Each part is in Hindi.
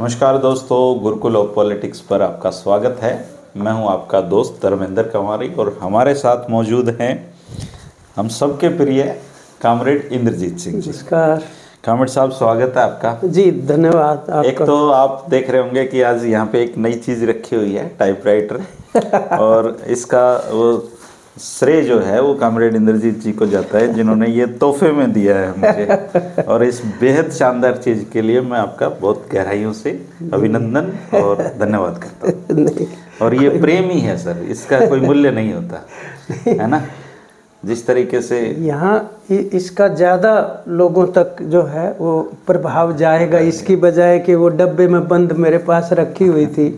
नमस्कार दोस्तों, गुरुकुल ऑफ पॉलिटिक्स पर आपका स्वागत है। मैं हूं आपका दोस्त धर्मेंद्र कंवारी और हमारे साथ मौजूद हैं हम सबके प्रिय कॉमरेड इंद्रजीत सिंह जी। नमस्कार कॉमरेड साहब, स्वागत है आपका। जी, धन्यवाद आपका। एक तो आप देख रहे होंगे कि आज यहाँ पे एक नई चीज़ रखी हुई है, टाइपराइटर और इसका वो श्रेय जो है वो कॉमरेड इंद्रजीत जी को जाता है, जिन्होंने ये तोहफे में दिया है मुझे। और इस बेहद शानदार चीज़ के लिए मैं आपका बहुत गहराइयों से अभिनंदन और धन्यवाद करता हूँ। और ये प्रेम ही है सर, इसका कोई मूल्य नहीं होता है ना। जिस तरीके से यहाँ इसका ज़्यादा लोगों तक जो है वो प्रभाव जाएगा, इसकी बजाय कि वो डब्बे में बंद मेरे पास रखी हुई थी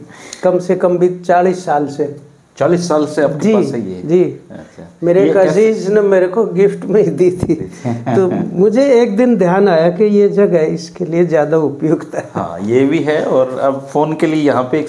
कम से कम भी 40 साल से। 40 साल से आपके पास है ये? जी। अच्छा। मेरे एक अजीज ने मेरे को गिफ्ट में ही दी थी। तो मुझे एक दिन ध्यान आया कि ये जगह इसके लिए ज़्यादा उपयुक्त है। हाँ, ये भी है। और अब फ़ोन के लिए यहाँ पे एक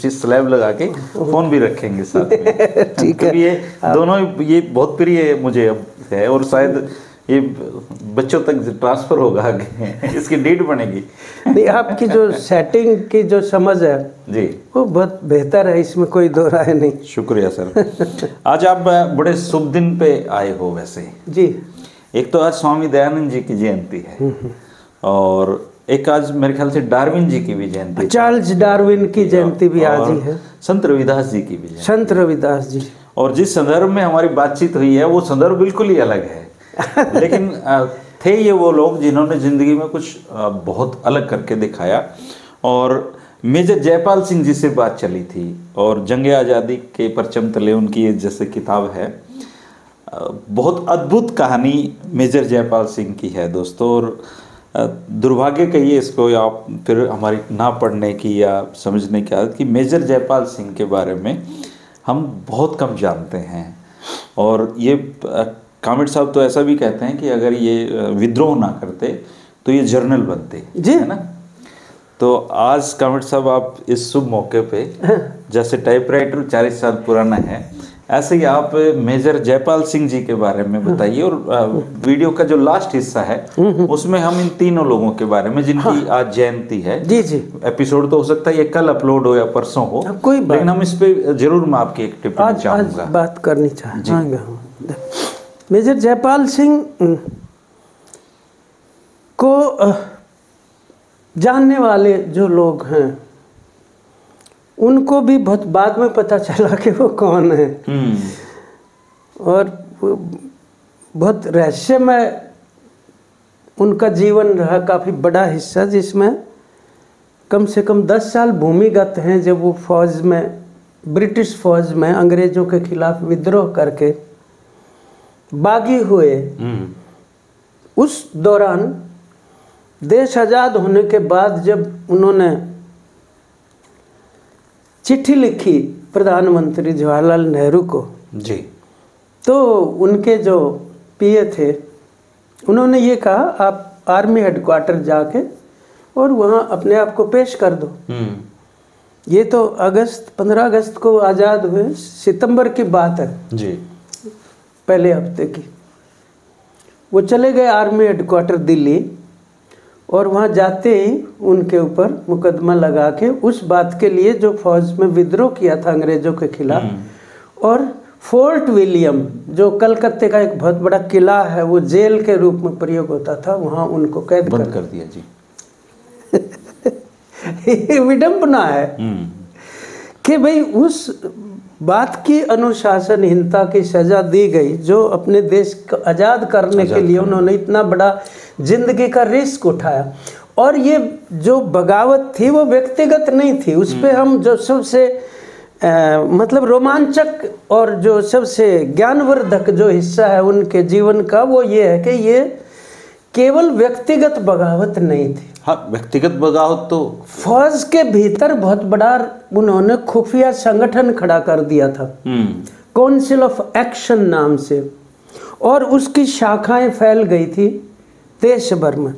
चीज़ स्लैब लगा के फ़ोन भी रखेंगे साथ में। ठीक है। ये दोनों ये बहुत प्रिय मुझे अब है और शायद ये बच्चों तक ट्रांसफ़र होगा आगे, इसकी डीड बनेगी। नहीं, आपकी जो सेटिंग की जो समझ है जी वो बहुत बेहतर है, इसमें कोई दो राय नहीं। शुक्रिया सर। आज आप बड़े शुभ दिन पे आए हो वैसे जी। एक तो आज स्वामी दयानंद जी की जयंती है और एक आज मेरे ख्याल से डार्विन जी की भी जयंती है। चार्ल्स डार्विन की जयंती भी आज ही है। संत रविदास जी की भी जयंती। संत रविदास जी। और जिस संदर्भ में हमारी बातचीत हुई है वो संदर्भ बिल्कुल ही अलग है। लेकिन थे ये वो लोग जिन्होंने ज़िंदगी में कुछ बहुत अलग करके दिखाया। और मेजर जयपाल सिंह जी से बात चली थी और जंग आज़ादी के परचम तले उनकी जैसे किताब है। बहुत अद्भुत कहानी मेजर जयपाल सिंह की है दोस्तों। और दुर्भाग्य कहिए इसको या फिर हमारी ना पढ़ने की या समझने की आदत कि मेजर जयपाल सिंह के बारे में हम बहुत कम जानते हैं। और ये कॉमरेड साहब तो ऐसा भी कहते हैं कि अगर ये विद्रोह ना करते तो ये जर्नल बनते जी, है ना। तो आज कॉमरेड साहब आप इस शुभ मौके पे जैसे टाइपराइटर 40 साल पुराना है, ऐसे ही आप मेजर जयपाल सिंह जी के बारे में बताइए। और वीडियो का जो लास्ट हिस्सा है उसमें हम इन तीनों लोगों के बारे में जिनकी आज जयंती है। जी जी। एपिसोड तो हो सकता है ये कल अपलोड हो या परसों हो, कोई लेकिन हम इस पे जरूर मैं आपकी एक टिप्पणी चाहूँगा, बात करनी चाहूँगा। मेजर जयपाल सिंह को जानने वाले जो लोग हैं उनको भी बहुत बाद में पता चला कि वो कौन है। और बहुत रहस्यमय उनका जीवन रहा, काफ़ी बड़ा हिस्सा, जिसमें कम से कम 10 साल भूमिगत हैं। जब वो फौज में, ब्रिटिश फौज में अंग्रेज़ों के खिलाफ विद्रोह करके बागी हुए, उस दौरान देश आज़ाद होने के बाद जब उन्होंने चिट्ठी लिखी प्रधानमंत्री जवाहरलाल नेहरू को जी, तो उनके जो पीए थे उन्होंने ये कहा आप आर्मी हेडक्वार्टर जाके और वहाँ अपने आप को पेश कर दो। ये तो 15 अगस्त को आज़ाद हुए, सितंबर की बात है जी, पहले हफ्ते की। वो चले गए आर्मी हेडक्वार्टर दिल्ली और वहाँ जाते ही उनके ऊपर मुकदमा लगा के उस बात के लिए जो फौज में विद्रोह किया था अंग्रेज़ों के खिलाफ, और फोर्ट विलियम जो कलकत्ते का एक बहुत बड़ा किला है, वो जेल के रूप में प्रयोग होता था, वहाँ उनको कैद कर दिया जी। ये विडंबना है कि भाई उस बात की अनुशासनहीनता की सजा दी गई जो अपने देश को आज़ाद करने के लिए उन्होंने इतना बड़ा जिंदगी का रिस्क उठाया। और ये जो बगावत थी वो व्यक्तिगत नहीं थी, उस पर हम जो सबसे मतलब रोमांचक और जो सबसे ज्ञानवर्धक जो हिस्सा है उनके जीवन का, वो ये है कि ये केवल व्यक्तिगत बगावत नहीं थी। हाँ, व्यक्तिगत बगावत तो फौज के भीतर बहुत बड़ा उन्होंने खुफिया संगठन खड़ा कर दिया था, काउंसिल ऑफ एक्शन नाम से, और उसकी शाखाएं फैल गई थी देश भर में।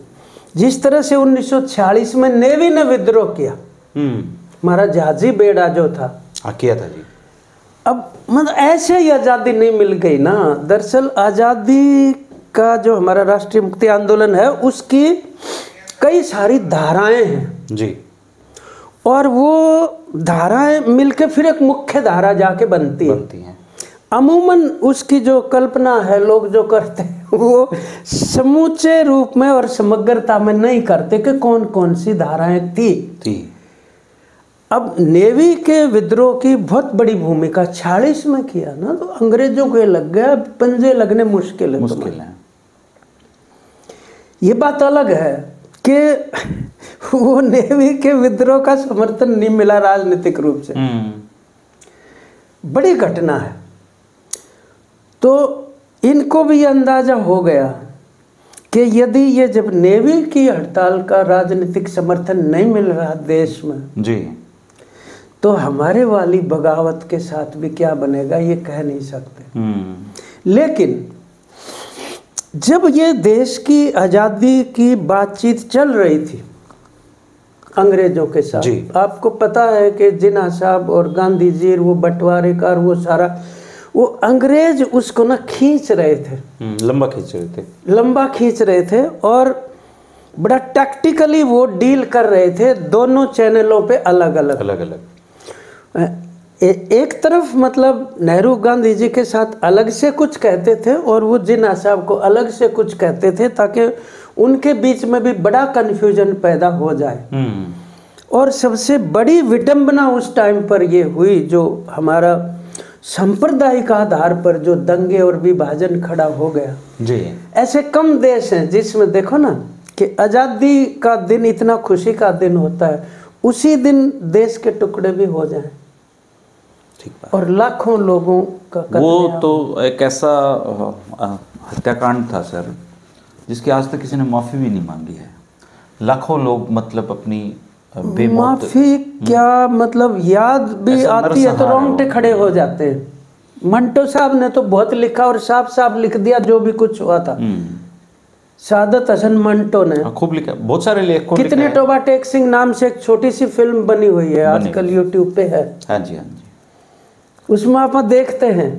जिस तरह से 1946 में नेवी ने विद्रोह किया, हमारा जहाजी बेड़ा जो था किया था जी। अब मतलब ऐसे ही आज़ादी नहीं मिल गई ना। दरअसल आज़ादी का जो हमारा राष्ट्रीय मुक्ति आंदोलन है उसकी कई सारी धाराएं हैं जी। और वो धाराएं मिलके फिर एक मुख्य धारा जाके बनती हैं। अमूमन उसकी जो कल्पना है लोग जो करते हैं वो समूचे रूप में और समग्रता में नहीं करते कि कौन कौन सी धाराएं थी। अब नेवी के विद्रोह की बहुत बड़ी भूमिका 46 में किया ना, तो अंग्रेजों को लग गया पंजे लगने मुश्किल है। ये बात अलग है कि वो नेवी के विद्रोह का समर्थन नहीं मिला राजनीतिक रूप से, बड़ी घटना है। तो इनको भी अंदाजा हो गया कि यदि ये जब नेवी की हड़ताल का राजनीतिक समर्थन नहीं मिल रहा देश में जी, तो हमारे वाली बगावत के साथ भी क्या बनेगा ये कह नहीं सकते। लेकिन जब ये देश की आज़ादी की बातचीत चल रही थी अंग्रेजों के साथ, आपको पता है कि जिन्ना साहब और गांधी जी वो बंटवारे का वो सारा वो अंग्रेज उसको ना खींच रहे थे, लंबा खींच रहे थे और बड़ा टैक्टिकली वो डील कर रहे थे दोनों चैनलों पे अलग अलग। एक तरफ मतलब नेहरू गांधी जी के साथ अलग से कुछ कहते थे और वो जिन्ना साहब को अलग से कुछ कहते थे ताकि उनके बीच में भी बड़ा कन्फ्यूजन पैदा हो जाए। और सबसे बड़ी विडंबना उस टाइम पर ये हुई जो हमारा सांप्रदायिक आधार पर जो दंगे और विभाजन खड़ा हो गया जी। ऐसे कम देश हैं जिसमें देखो ना कि आज़ादी का दिन इतना खुशी का दिन होता है, उसी दिन देश के टुकड़े भी हो जाएं और लाखों लोगों का वो तो एक ऐसा हत्याकांड था सर जिसकी आज तक किसी ने माफ़ी भी नहीं मांगी है। लाखों लोग मतलब अपनी माफी क्या मतलब याद भी आती है तो रोंगटे खड़े हो जाते हैं। मंटो साहब ने तो बहुत लिखा और साफ साफ लिख दिया जो भी कुछ हुआ था। सादत हसन मंटो ने खूब लिखा, बहुत सारे लेखकों कितने टोबा टेक सिंह नाम से एक छोटी सी फिल्म बनी हुई है आजकल यूट्यूब पे है। हाँ जी, हाँ जी। उसमें आप देखते हैं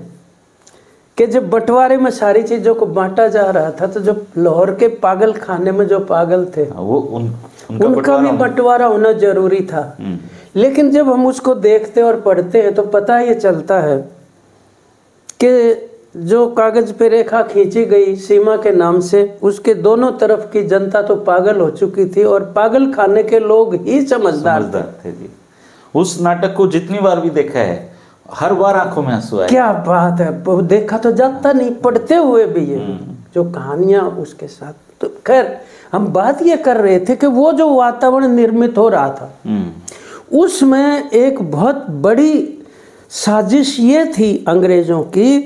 कि जब बंटवारे में सारी चीजों को बांटा जा रहा था तो जब लाहौर के पागल खाने में जो पागल थे वो उनका भी बंटवारा होना जरूरी था। लेकिन जब हम उसको देखते और पढ़ते हैं तो पता ये चलता है कि जो कागज पे रेखा खींची गई सीमा के नाम से उसके दोनों तरफ की जनता तो पागल हो चुकी थी और पागल खाने के लोग ही समझदार थे जी। उस नाटक को जितनी बार भी देखा है हर बार आंखों में आंसू आए। क्या बात है, देखा तो जाता नहीं, पढ़ते हुए भी ये जो कहानियां उसके साथ। तो खैर हम बात ये कर रहे थे कि वो जो वातावरण निर्मित हो रहा था उसमें एक बहुत बड़ी साजिश ये थी अंग्रेजों की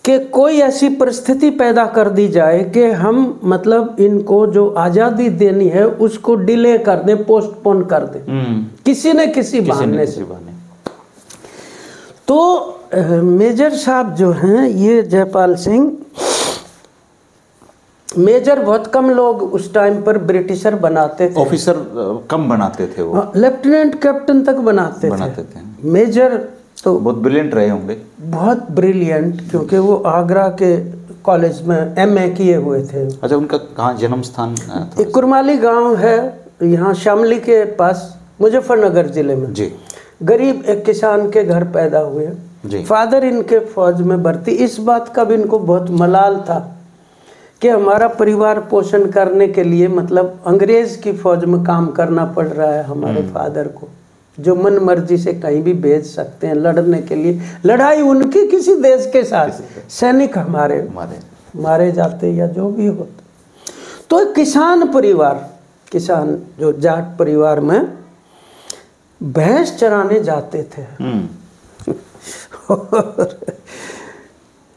कि कोई ऐसी परिस्थिति पैदा कर दी जाए कि हम मतलब इनको जो आज़ादी देनी है उसको डिले कर दें, पोस्टपोन कर दें किसी न किसी बहाने से। तो मेजर साहब जो हैं ये जयपाल सिंह, मेजर बहुत कम लोग उस टाइम पर ब्रिटिशर बनाते थे, ऑफिसर कम बनाते थे, वो लेफ्टिनेंट कैप्टन तक बनाते थे। मेजर तो बहुत ब्रिलियंट रहे होंगे, बहुत ब्रिलियंट, क्योंकि वो आगरा के कॉलेज में एमए किए हुए थे। अच्छा, उनका कहाँ जन्म स्थान? कुरमाली गांव है यहाँ शामली के पास मुजफ्फरनगर जिले में जी। गरीब एक किसान के घर पैदा हुए जी। फादर इनके फौज में भर्ती। इस बात का भी इनको बहुत मलाल था कि हमारा परिवार पोषण करने के लिए मतलब अंग्रेज की फौज में काम करना पड़ रहा है हमारे फादर को, जो मन मर्जी से कहीं भी भेज सकते हैं लड़ने के लिए। लड़ाई उनकी किसी देश के साथ, सैनिक हमारे मारे जाते या जो भी होता। तो किसान परिवार, किसान जो जाट परिवार में भैंस चराने जाते थे। और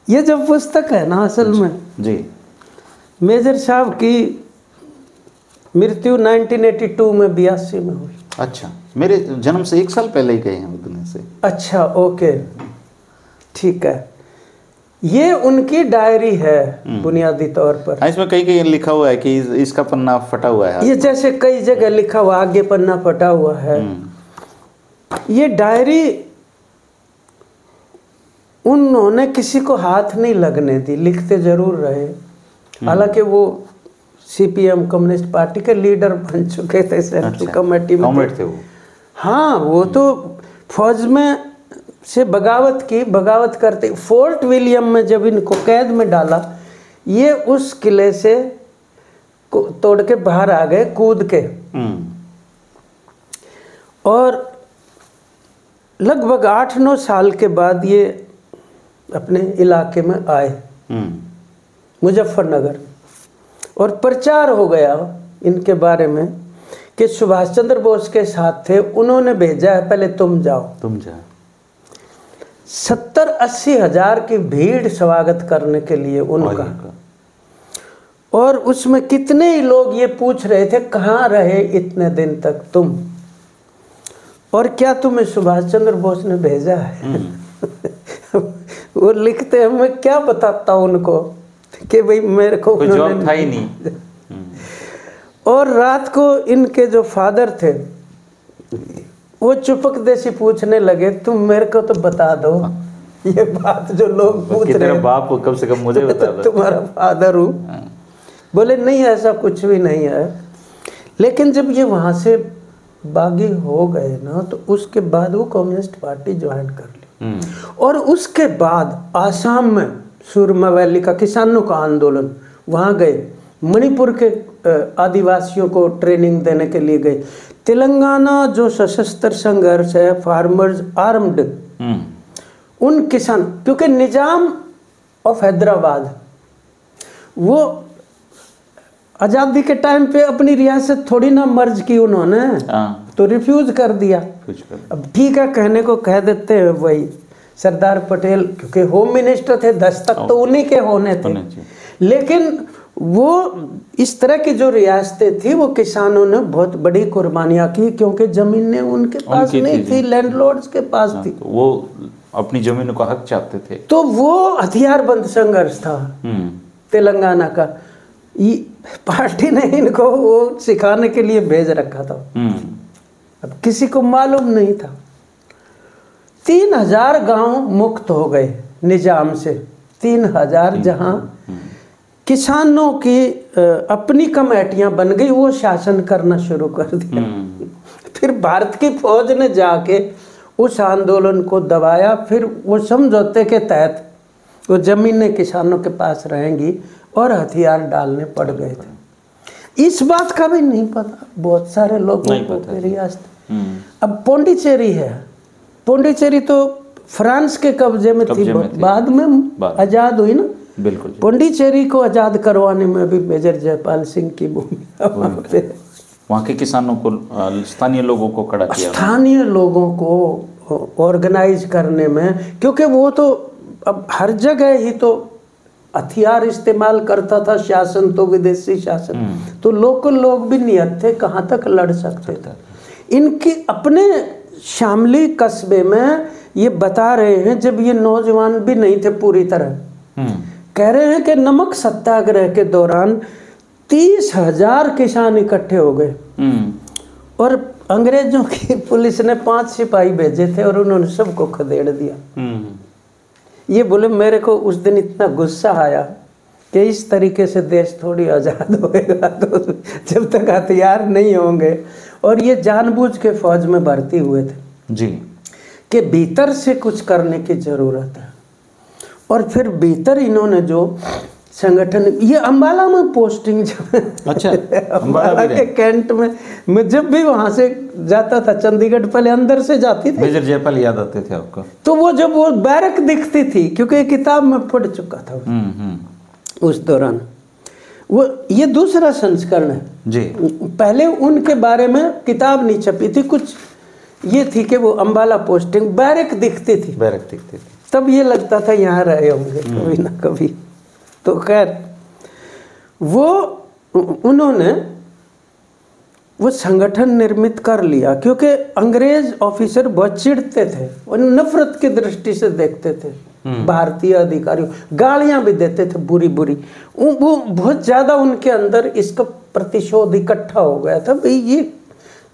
ये जो पुस्तक है ना असल में जी, मेजर साहब की मृत्यु 1982 में 82 में हुई। अच्छा, मेरे जन्म से 1 साल पहले ही गए हैं दुनिया से। अच्छा, ओके, ठीक है। ये उनकी डायरी है बुनियादी तौर पर। इसमें कहीं लिखा हुआ है कि इसका पन्ना फटा हुआ है। ये जैसे कई जगह लिखा हुआ आगे पन्ना फटा हुआ है। ये डायरी उन्होंने किसी को हाथ नहीं लगने दी, लिखते जरूर रहे। हालांकि वो सीपीएम कम्युनिस्ट पार्टी के लीडर बन चुके थे, सेंट्रल कमेटी में थे वो। हाँ, वो तो फौज में से बगावत करते फोर्ट विलियम में जब इनको कैद में डाला, ये उस किले से तोड़ के बाहर आ गए कूद के, और लगभग 8-9 साल के बाद ये अपने इलाके में आए, मुजफ्फरनगर, और प्रचार हो गया इनके बारे में कि सुभाष चंद्र बोस के साथ थे, उन्होंने भेजा है पहले तुम जाओ। 70-80 हजार की भीड़ स्वागत करने के लिए उनका, और उसमें कितने ही लोग ये पूछ रहे थे कहाँ रहे इतने दिन तक तुम, और क्या तुम्हें सुभाष चंद्र बोस ने भेजा है? वो लिखते हैं, मैं क्या बताता हूँ उनको कि भाई मेरे को कोई जॉब था ही नहीं। और रात को इनके जो फादर थे वो चुपक देसी पूछने लगे, तुम मेरे को तो बता दो ये बात जो लोग पूछ रहे हैं, बाप को कम से कम मुझे बता दो, तुम्हारा फादर हूँ। बोले नहीं, ऐसा कुछ भी नहीं है। लेकिन जब ये वहाँ से बागी हो गए ना, तो उसके बाद वो कम्युनिस्ट पार्टी ज्वाइन कर ली, और उसके बाद आसाम में सुरमा वैली का किसानों का आंदोलन, वहाँ गए, मणिपुर के आदिवासियों को ट्रेनिंग देने के लिए गए, तेलंगाना जो सशस्त्र संघर्ष है फार्मर्स आर्म्ड, उन किसान, क्योंकि निजाम ऑफ हैदराबाद वो आज़ादी के टाइम पे अपनी रियासत थोड़ी ना मर्ज की उन्होंने, तो रिफ्यूज कर दिया। अब ठीक है, कहने को कह देते हैं, वही सरदार पटेल क्योंकि होम मिनिस्टर थे, दस्तक तो उन्हीं के होने थे, लेकिन वो इस तरह की जो रियासतें थी वो किसानों ने बहुत बड़ी कुर्बानियाँ की, क्योंकि जमीनें उनके पास नहीं थी, लैंडलॉर्ड्स के पास थी, तो वो अपनी जमीनों का हक चाहते थे। तो वो हथियारबंद संघर्ष था तेलंगाना का। पार्टी ने इनको वो सिखाने के लिए भेज रखा था। अब किसी को मालूम नहीं था। 3000 गांव मुक्त हो गए निजाम से, 3000, जहां किसानों की अपनी कमेटियां बन गई, वो शासन करना शुरू कर दिया। फिर भारत की फौज ने जाके उस आंदोलन को दबाया, फिर वो समझौते के तहत वो जमीनें किसानों के पास रहेंगी और हथियार डालने पड़ गए थे। इस बात का भी नहीं पता बहुत सारे लोगों को रियासत। अब पौंडीचेरी है, पौंडीचेरी तो फ्रांस के कब्जे में थी, बाद में आज़ाद हुई ना। बिल्कुल। पौंडीचेरी को आज़ाद करवाने में भी मेजर जयपाल सिंह की भूमिका वहाँ के किसानों को, स्थानीय लोगों को खड़ा किया, स्थानीय लोगों को ऑर्गेनाइज करने में, क्योंकि वो तो अब हर जगह ही तो हथियार इस्तेमाल करता था शासन, तो विदेशी शासन, तो लोकल लोग भी नियत थे कहाँ तक लड़ सकते थे। इनकी अपने शामली कस्बे में ये बता रहे हैं, जब ये नौजवान भी नहीं थे पूरी तरह, कह रहे हैं कि नमक सत्याग्रह के दौरान 30,000 किसान इकट्ठे हो गए, और अंग्रेजों की पुलिस ने 5 सिपाही भेजे थे और उन्होंने सबको खदेड़ दिया। ये बोले मेरे को उस दिन इतना गुस्सा आया कि इस तरीके से देश थोड़ी आज़ाद होएगा, तो जब तक हथियार नहीं होंगे। और ये जानबूझ के फौज में भर्ती हुए थे जी, कि भीतर से कुछ करने की ज़रूरत है। और फिर भीतर इन्होंने जो संगठन, ये अम्बाला में पोस्टिंग, अच्छा, अम्बाला के कैंट में, मैं जब भी वहाँ से जाता था, चंडीगढ़ पहले अंदर से जाती थी, मेजर जयपाल याद आते थे आपको? तो वो जब वो बैरक दिखती थी, क्योंकि किताब में पढ़ चुका था उस दौरान, वो ये दूसरा संस्करण है जी। पहले उनके बारे में किताब नहीं छपी थी, कुछ ये थी कि वो अम्बाला पोस्टिंग, बैरक दिखती थी, तब ये लगता था यहाँ रहे होंगे कभी ना कभी। तो खैर वो उन्होंने वो संगठन निर्मित कर लिया, क्योंकि अंग्रेज ऑफिसर बहुत चिढ़ते थे और नफरत की दृष्टि से देखते थे भारतीय अधिकारियों, गालियां भी देते थे बुरी बुरी। वो बहुत ज़्यादा उनके अंदर इसका प्रतिशोध इकट्ठा हो गया था, भाई ये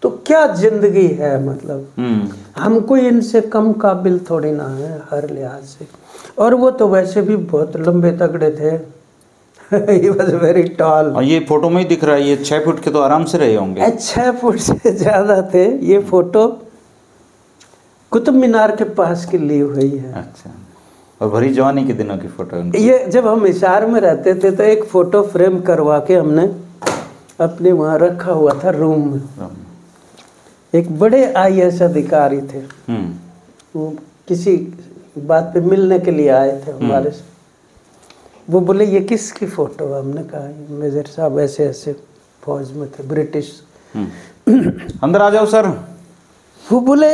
तो क्या जिंदगी है, मतलब हम कोई इनसे कम काबिल थोड़ी ना है हर लिहाज से। और वो तो वैसे भी बहुत लंबे तगड़े थे। He was very tall। और ये फोटो में ही दिख रहा है, ये 6 फुट के तो आराम से रहे होंगे। 6 फुट से ज़्यादा थे। ये फोटो कुतुब मीनार के पास की ली हुई है। अच्छा, और भरी जवानी के दिनों की फोटो है उनकी। ये जब हम हिसार में रहते थे तो एक फ़ोटो फ्रेम करवा के हमने अपने वहाँ रखा हुआ था रूम में। एक बड़े IAS अधिकारी थे, वो किसी बात पे मिलने के लिए आए थे हमारे से। वो बोले ये किसकी फ़ोटो है? हमने कहा मेजर साहब ऐसे ऐसे फौज में थे, ब्रिटिश। अंदर आ जाओ सर। वो बोले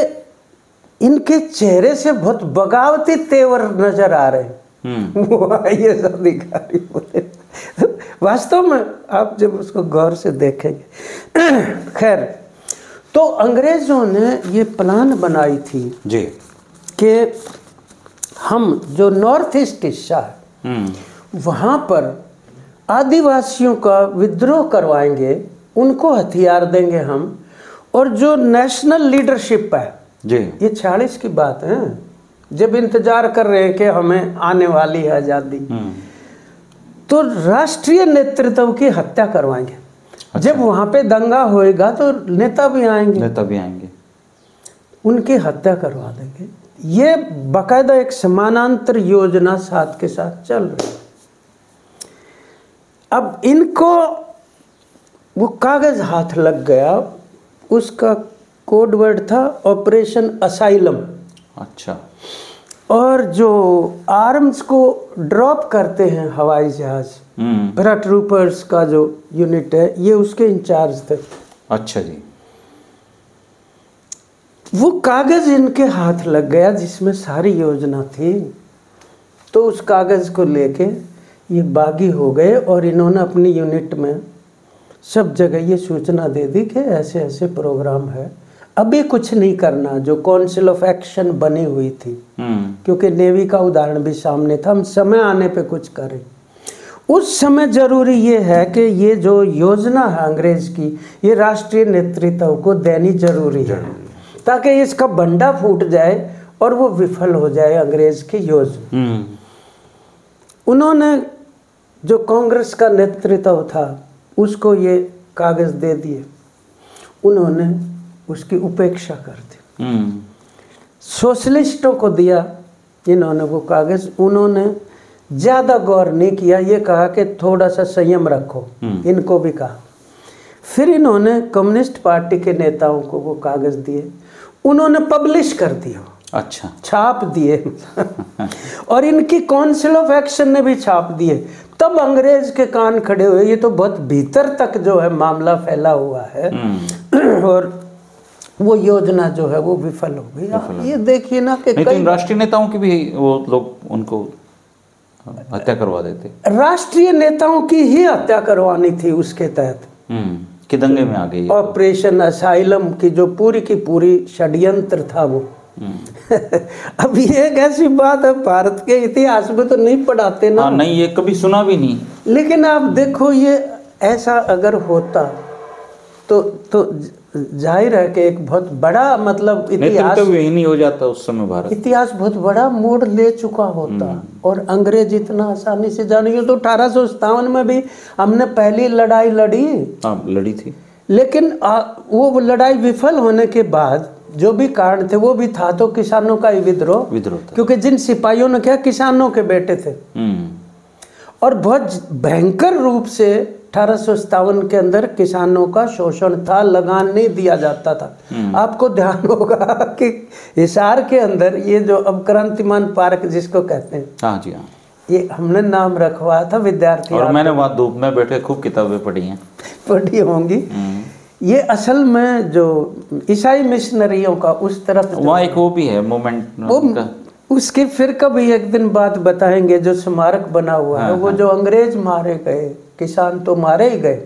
इनके चेहरे से बहुत बगावती तेवर नजर आ रहे हैं। वो IAS अधिकारी बोले, वास्तव में आप जब उसको गौर से देखेंगे। खैर, तो अंग्रेजों ने ये प्लान बनाई थी जी कि हम जो नॉर्थ ईस्ट हिस्सा है वहाँ पर आदिवासियों का विद्रोह करवाएंगे, उनको हथियार देंगे हम, और जो नेशनल लीडरशिप है जी, ये 46 की बात है, जब इंतजार कर रहे हैं कि हमें आने वाली है आज़ादी, तो राष्ट्रीय नेतृत्व की हत्या करवाएंगे। अच्छा। जब वहाँ पे दंगा होएगा तो नेता भी आएंगे, उनकी हत्या करवा देंगे। ये बाकायदा एक समानांतर योजना साथ के साथ चल रही है। अब इनको वो कागज हाथ लग गया, उसका कोड वर्ड था ऑपरेशन असाइलम। अच्छा। और जो आर्म्स को ड्रॉप करते हैं हवाई जहाज, पैराट्रूपर्स का जो यूनिट है, ये उसके इंचार्ज थे। अच्छा जी। वो कागज इनके हाथ लग गया जिसमें सारी योजना थी, तो उस कागज को लेके ये बागी हो गए और इन्होंने अपनी यूनिट में सब जगह ये सूचना दे दी कि ऐसे ऐसे प्रोग्राम है, अभी कुछ नहीं करना। जो काउंसिल ऑफ एक्शन बनी हुई थी, क्योंकि नेवी का उदाहरण भी सामने था, हम समय आने पे कुछ करें। उस समय जरूरी ये है कि ये जो योजना है अंग्रेज की, ये राष्ट्रीय नेतृत्व को देनी जरूरी है, ताकि इसका भंडा फूट जाए और वो विफल हो जाए अंग्रेज की योजना। उन्होंने जो कांग्रेस का नेतृत्व था उसको ये कागज दे दिए, उन्होंने उसकी उपेक्षा कर दी। सोशलिस्टों को दिया इन्होंने वो कागज, उन्होंने ज़्यादा गौर नहीं किया, ये कहा कि थोड़ा सा संयम रखो, इनको भी कहा। फिर इन्होंने कम्युनिस्ट पार्टी के नेताओं को वो कागज दिए, उन्होंने पब्लिश कर दिया। अच्छा, छाप दिए। और इनकी काउंसिल ऑफ एक्शन ने भी छाप दिए। तब अंग्रेज के कान खड़े हुए, ये तो बहुत भीतर तक जो है मामला फैला हुआ है और वो योजना जो है वो विफल हो गई। ये देखिए ना कि कई राष्ट्रीय नेताओं की भी वो लोग उनको हत्या करवा देते। राष्ट्रीय नेताओं की ही हत्या करवानी थी उसके तहत, कि दंगे में आ गई ऑपरेशन असाइलम की जो पूरी की पूरी षड्यंत्र था वो। अब ये एक ऐसी बात है, भारत के इतिहास में तो नहीं पढ़ाते ना। नहीं, ये कभी सुना भी नहीं। लेकिन आप देखो, ये ऐसा अगर होता तो जाहिर है कि एक बहुत बड़ा मतलब इतिहास यही नहीं हो जाता उस समय। भारत इतिहास बहुत बड़ा मोड़ ले चुका होता और अंग्रेज इतना आसानी से जानेंगे। तो 1857 में भी हमने पहली लड़ाई लड़ी थी, लेकिन वो लड़ाई विफल होने के बाद जो भी कारण थे वो भी था तो किसानों का ही विद्रोह था। क्योंकि जिन सिपाहियों ने किया किसानों के बेटे थे और बहुत भयंकर रूप से 1857 के अंदर किसानों का शोषण था, लगान नहीं दिया जाता था। आपको ध्यान होगा कि हिसार के अंदर ये जो अब क्रांतिमान पार्क जिसको कहते हैं, हाँ जी हाँ, ये हमने नाम रखवाया था विद्यार्थी। और मैंने वहाँ धूप में बैठे खूब किताबें पढ़ी होंगी। ये असल में जो ईसाई मिशनरियों का उस तरफ वहाँ एक वो भी है मोमेंट, उसके फिर कभी एक दिन बात बताएंगे। जो स्मारक बना हुआ है वो जो अंग्रेज मारे गए, किसान तो मारे ही गए,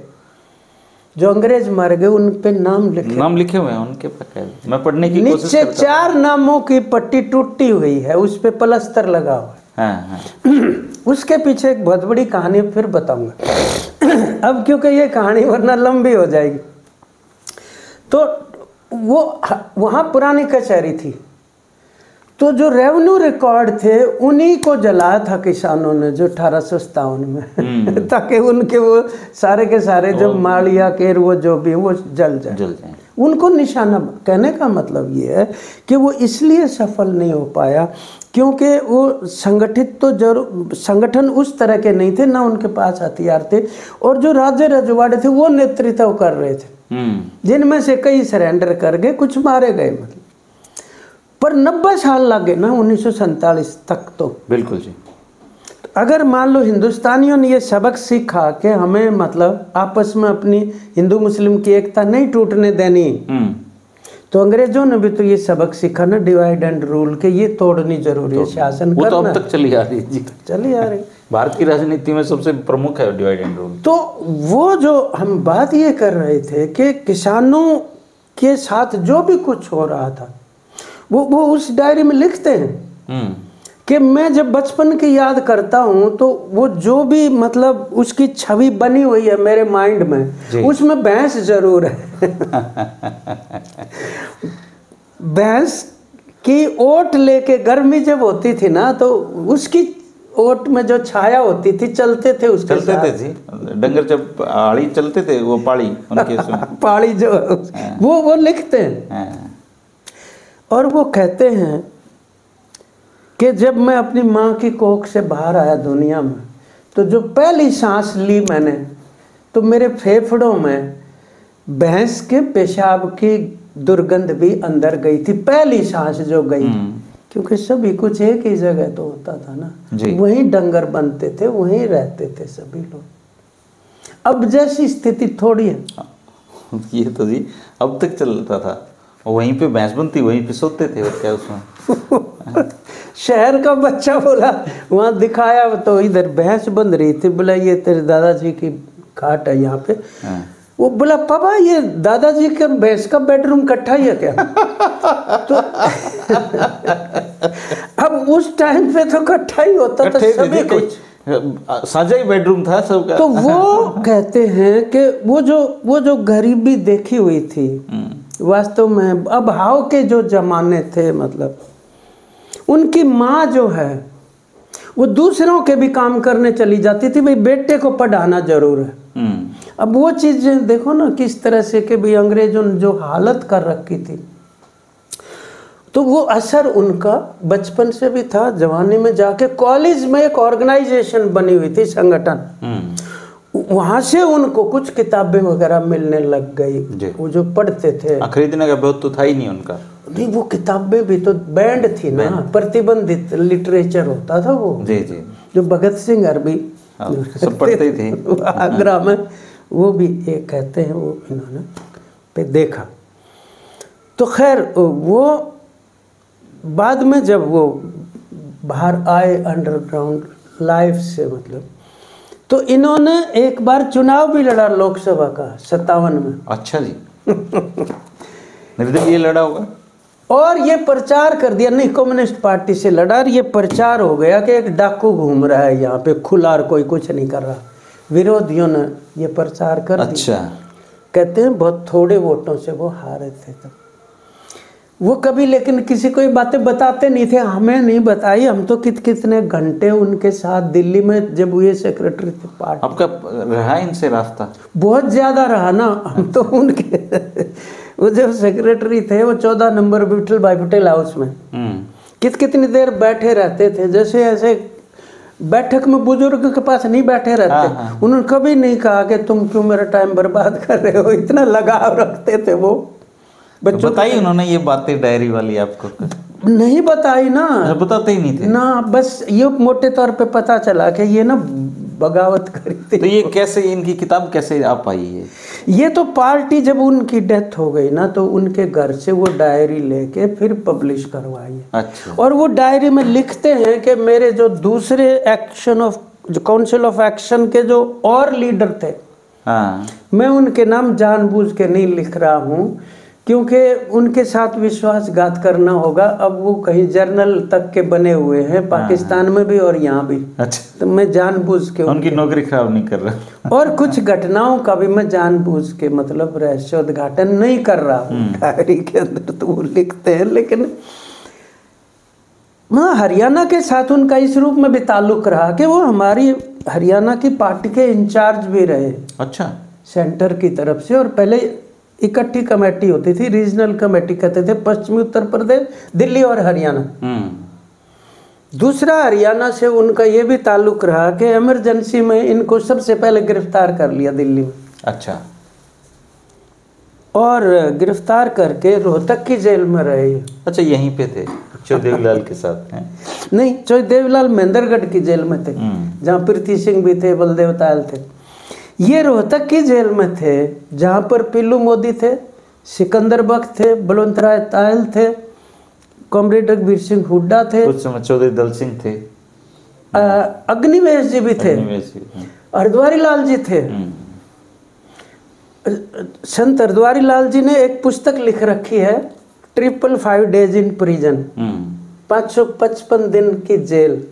जो अंग्रेज मारे गए उन पे नाम लिखे हुए हैं उनके पे। मैं पढ़ने की कोशिश करता हूं। नीचे 4 नामों की पट्टी टूटी हुई है, उस पे प्लस्तर लगा हुआ है। उसके पीछे एक बहुत बड़ी कहानी फिर बताऊंगा अब, क्योंकि ये कहानी वरना लंबी हो जाएगी। तो वो वहाँ पुरानी कचहरी थी, तो जो रेवेन्यू रिकॉर्ड थे उन्हीं को जलाया था किसानों ने जो 1857 में ताकि उनके वो सारे के सारे जो मालिया केर वो जो भी वो जल जाए। उनको निशाना। कहने का मतलब ये है कि वो इसलिए सफल नहीं हो पाया क्योंकि वो संगठित तो जरूर, संगठन उस तरह के नहीं थे, ना उनके पास हथियार थे, और जो राज्य रजवाड़े थे वो नेतृत्व कर रहे थे, जिनमें से कई सरेंडर कर गए, कुछ मारे गए। मतलब पर 90 साल लगे ना 1947 तक तो। बिल्कुल जी। अगर मान लो हिंदुस्तानियों ने ये सबक सीखा कि हमें मतलब आपस में अपनी हिंदू मुस्लिम की एकता नहीं टूटने देनी, तो अंग्रेजों ने भी तो ये सबक सीखा ना, डिवाइड एंड रूल, के ये तोड़नी जरूरी है, शासन वो करना। तो अब तक चली आ रही है जी, चली आ रही। भारत की राजनीति में सबसे प्रमुख है डिवाइड एंड रूल। तो वो जो हम बात ये कर रहे थे कि किसानों के साथ जो भी कुछ हो रहा था वो उस डायरी में लिखते हैं कि मैं जब बचपन की याद करता हूँ तो वो जो भी मतलब उसकी छवि बनी हुई है मेरे माइंड में, उसमें भैंस जरूर है। भैंस की ओट लेके गर्मी जब होती थी ना तो उसकी ओट में जो छाया होती थी, चलते थे उसके चलते थे जी, डंगर जब आड़ी चलते थे वो पाड़ी उनके पाड़ी जो वो लिखते हैं। और वो कहते हैं कि जब मैं अपनी माँ की कोख से बाहर आया दुनिया में, तो जो पहली सांस ली मैंने, तो मेरे फेफड़ों में भैंस के पेशाब की दुर्गंध भी अंदर गई थी, पहली सांस जो गई। क्योंकि सभी कुछ एक ही जगह तो होता था ना, वहीं डंगर बनते थे, वहीं रहते थे सभी लोग। अब जैसी स्थिति थोड़ी है। ये तो जी अब तक चलता था, वहीं पे भैंस बनती, वहीं पे सोते थे, और क्या उसमें। शहर का बच्चा बोला, वहाँ दिखाया तो इधर भैंस बन रही थी, बोला ये तेरे दादाजी की खाट है यहाँ पे। वो बोला पापा ये दादाजी के भैंस का बेडरूम इकट्ठा ही है क्या? तो अब उस टाइम पे तो इकट्ठा ही होता था, सभी कुछ साझा ही बेडरूम था सबका। तो वो कहते हैं कि वो जो गरीबी देखी हुई थी वास्तव में, अब हाव के जो जमाने थे, मतलब उनकी माँ जो है वो दूसरों के भी काम करने चली जाती थी, भाई बेटे को पढ़ाना जरूर है। अब वो चीज़ें देखो ना किस तरह से कि भाई अंग्रेजों ने जो हालत कर रखी थी, तो वो असर उनका बचपन से भी था। जवानी में जाके कॉलेज में एक ऑर्गेनाइजेशन बनी हुई थी, संगठन, वहां से उनको कुछ किताबें वगैरह मिलने लग गई, वो जो पढ़ते थे। खरीदने का बहुत तो था ही नहीं उनका। नहीं, वो किताबें भी तो बैंड थी ना, प्रतिबंधित लिटरेचर होता था वो। जी जी, जो भगत सिंह अरबी सब पढ़ते थे आगरा में, वो भी एक कहते हैं वो इन्होंने पे देखा। तो खैर वो बाद में जब वो बाहर आए अंडरग्राउंड लाइफ से, मतलब तो इन्होंने एक बार चुनाव भी लड़ा लोकसभा का 57 में। अच्छा जी। निर्दलीय लड़ा होगा। और ये प्रचार कर दिया, नहीं कम्युनिस्ट पार्टी से लड़ा, और ये प्रचार हो गया कि एक डाकू घूम रहा है यहाँ पे खुला और कोई कुछ नहीं कर रहा। विरोधियों ने ये प्रचार कर दिया। अच्छा। कहते हैं बहुत थोड़े वोटों से वो हारे थे। तो वो कभी लेकिन किसी को ये बातें बताते नहीं थे, हमें नहीं बताई। हम तो कितने घंटे उनके साथ दिल्ली में जब हुए सेक्रेटरी थे पार्टी। आपका रहा इनसे रास्ता? बहुत ज़्यादा रहा ना। हम तो उनके वो जो सेक्रेटरी थे वो 14 नंबर विठल भाई पटेल हाउस में कितनी देर बैठे रहते थे, जैसे ऐसे बैठक में बुजुर्ग के पास नहीं बैठे रहते। उन्होंने कभी नहीं कहा कि तुम क्यों मेरा टाइम बर्बाद कर रहे हो, इतना लगाव रखते थे वो बच्चों। बताई उन्होंने ये बातें डायरी वाली आपको? नहीं बताई ना, बताते ही नहीं थे ना, बस ये मोटे तौर पे पता चला कि ये ना बगावत करी थी। तो ये कैसे, इनकी किताब कैसे आ पाई है? ये तो पार्टी जब उनकी डेथ हो गई ना, तो उनके घर से वो डायरी लेके फिर पब्लिश करवाई है। अच्छा। और वो डायरी में लिखते हैं कि मेरे जो दूसरे जो काउंसिल ऑफ एक्शन के जो और लीडर थे, मैं उनके नाम जानबूझ के नहीं लिख रहा हूँ क्योंकि उनके साथ विश्वासघात करना होगा। अब वो कहीं जर्नल तक के बने हुए हैं, पाकिस्तान में भी और यहाँ भी। अच्छा। तो मैं जानबूझ के उनकी नौकरी खराब नहीं कर रहा और कुछ घटनाओं का भी मैं जानबूझ के मतलब रहस्योद्घाटन नहीं कर रहा हूँ डायरी के अंदर। तो वो लिखते हैं, लेकिन हरियाणा के साथ उनका इस रूप में भी ताल्लुक रहा कि वो हमारी हरियाणा की पार्टी के इंचार्ज भी रहे। अच्छा। सेंटर की तरफ से, और पहले इकट्ठी कमेटी होती थी, रीजनल कमेटी कहते थे, पश्चिमी उत्तर प्रदेश, दिल्ली और हरियाणा। दूसरा, हरियाणा से उनका ये भी ताल्लुक रहा कि इमरजेंसी में इनको सबसे पहले गिरफ्तार कर लिया दिल्ली में। अच्छा। और गिरफ्तार करके रोहतक की जेल में रहे। अच्छा, यहीं पे थे चौदेवीलाल के साथ हैं? नहीं, चौदेवीलाल महेंद्रगढ़ की जेल में थे, जहाँ पृथ्वी सिंह भी थे, बलदेव तायल थे। ये रोहतक की जेल में थे, जहाँ पर पिल्लू मोदी थे, सिकंदर बख्त थे, बलवंत राय तायल थे, कॉमरेड रघुवीर सिंह हुड्डा थे, उस समय चौधरी दल सिंह थे, अग्निवेश जी भी थे, हरद्वारी लाल जी थे। संत हरद्वारी लाल जी ने एक पुस्तक लिख रखी है, 555 डेज इन प्रिजन, 555 दिन की जेल।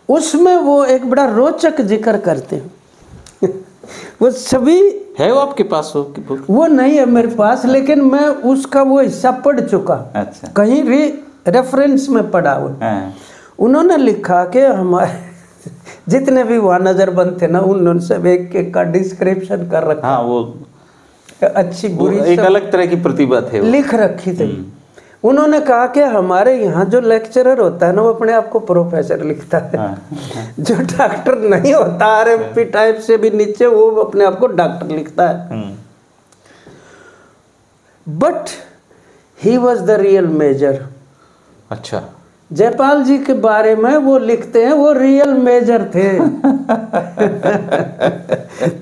उसमें वो एक बड़ा रोचक जिक्र करते हैं। वो सभी है, वो आपके पास हो कि वो नहीं है मेरे पास, लेकिन मैं उसका वो हिस्सा पढ़ चुका। अच्छा। कहीं रेफरेंस में पढ़ा हुआ। उन्होंने लिखा कि हमारे जितने भी वहाँ नजरबंद थे ना, उन्होंने सब एक का डिस्क्रिप्शन कर रखा। हाँ, वो अच्छी बुरी एक अलग तरह की प्रतिभा थे, लिख रखी थी। उन्होंने कहा कि हमारे यहाँ जो लेक्चरर होता है ना, वो अपने आप को प्रोफेसर लिखता है। जो डॉक्टर नहीं होता, RFP टाइप से भी नीचे, वो अपने आप को डॉक्टर लिखता है। But he was the real major. अच्छा। जयपाल जी के बारे में वो लिखते हैं, वो रियल मेजर थे।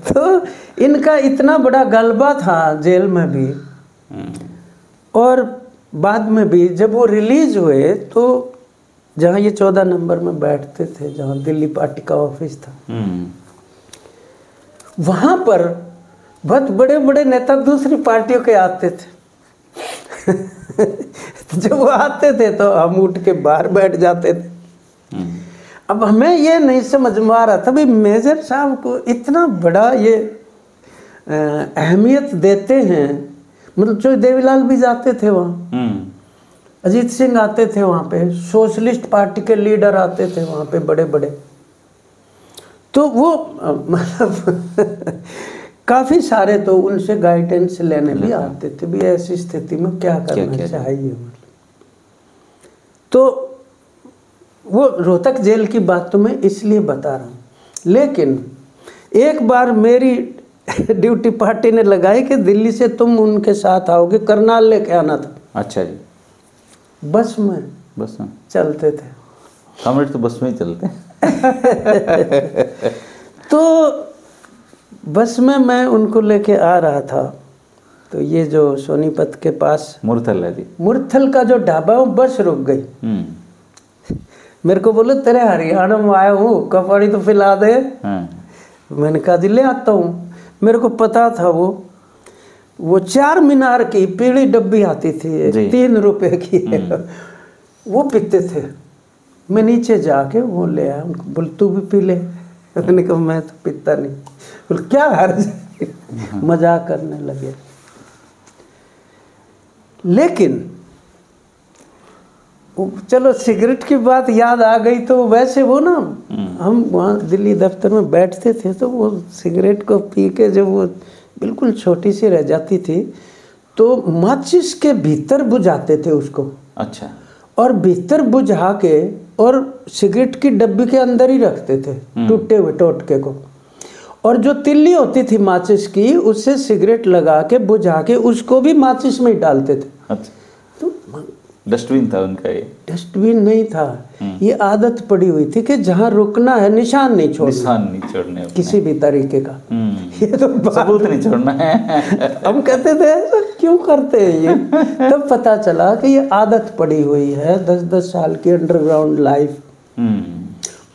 तो इनका इतना बड़ा गलबा था जेल में भी, और बाद में भी जब वो रिलीज हुए तो जहाँ ये 14 नंबर में बैठते थे, जहाँ दिल्ली पार्टी का ऑफिस था, वहाँ पर बहुत बड़े बड़े नेता दूसरी पार्टियों के आते थे। जब वो आते थे तो हम उठ के बाहर बैठ जाते थे। अब हमें ये नहीं समझ में आ रहा था, भाई मेजर साहब को इतना बड़ा ये अहमियत देते हैं। मतलब चौदेवीलाल भी जाते थे वहाँ, अजीत सिंह आते थे वहाँ पे, सोशलिस्ट पार्टी के लीडर आते थे वहाँ पे बड़े बड़े। तो वो मतलब काफ़ी सारे तो उनसे गाइडेंस लेने भी आते थे, भी ऐसी स्थिति में क्या करना चाहिए। मतलब तो वो रोहतक जेल की बात तो मैं इसलिए बता रहा हूँ। लेकिन एक बार मेरी ड्यूटी पार्टी ने लगाई कि दिल्ली से तुम उनके साथ आओगे, करनाल लेके आना था। अच्छा जी। बस में चलते थे हम तो बस में ही चलते हैं। तो बस में मैं उनको लेके आ रहा था, तो ये जो सोनीपत के पास मुरथल है जी, मुरथल का जो ढाबा है, बस रुक गई। मेरे को बोले तेरे हरियाणा में आया हूँ, कपड़ी तो पिला दे। मैंने कहा जी ले आता हूँ। मेरे को पता था वो 4 मीनार की पीली डब्बी आती थी, 3 रुपए की, वो पीते थे। मैं नीचे जाके वो ले आया, उनको बोल तू भी पी ले। मैंने कहा मैं तो पीता नहीं। बोल क्या हर्ज, मजाक करने लगे। लेकिन चलो सिगरेट की बात याद आ गई, तो वैसे वो ना हम वहाँ दिल्ली दफ्तर में बैठते थे, तो वो सिगरेट को पी के जब वो बिल्कुल छोटी सी रह जाती थी, तो माचिस के भीतर बुझाते थे उसको। अच्छा। और भीतर बुझा के और सिगरेट की डब्बी के अंदर ही रखते थे, टूटे हुए टोटके को। और जो तिल्ली होती थी माचिस की, उससे सिगरेट लगा के बुझा के उसको भी माचिस में ही डालते थे। अच्छा। तो डस्टबिन था उनका? ये डस्टबिन नहीं था, ये आदत पड़ी हुई थी कि जहाँ रुकना है निशान नहीं छोड़ने किसी भी तरीके का। ये तो सबूत नहीं छोड़ना है। हम कहते थे ऐसा क्यों करते हैं ये। तब पता चला कि ये आदत पड़ी हुई है 10-10 साल की अंडरग्राउंड लाइफ।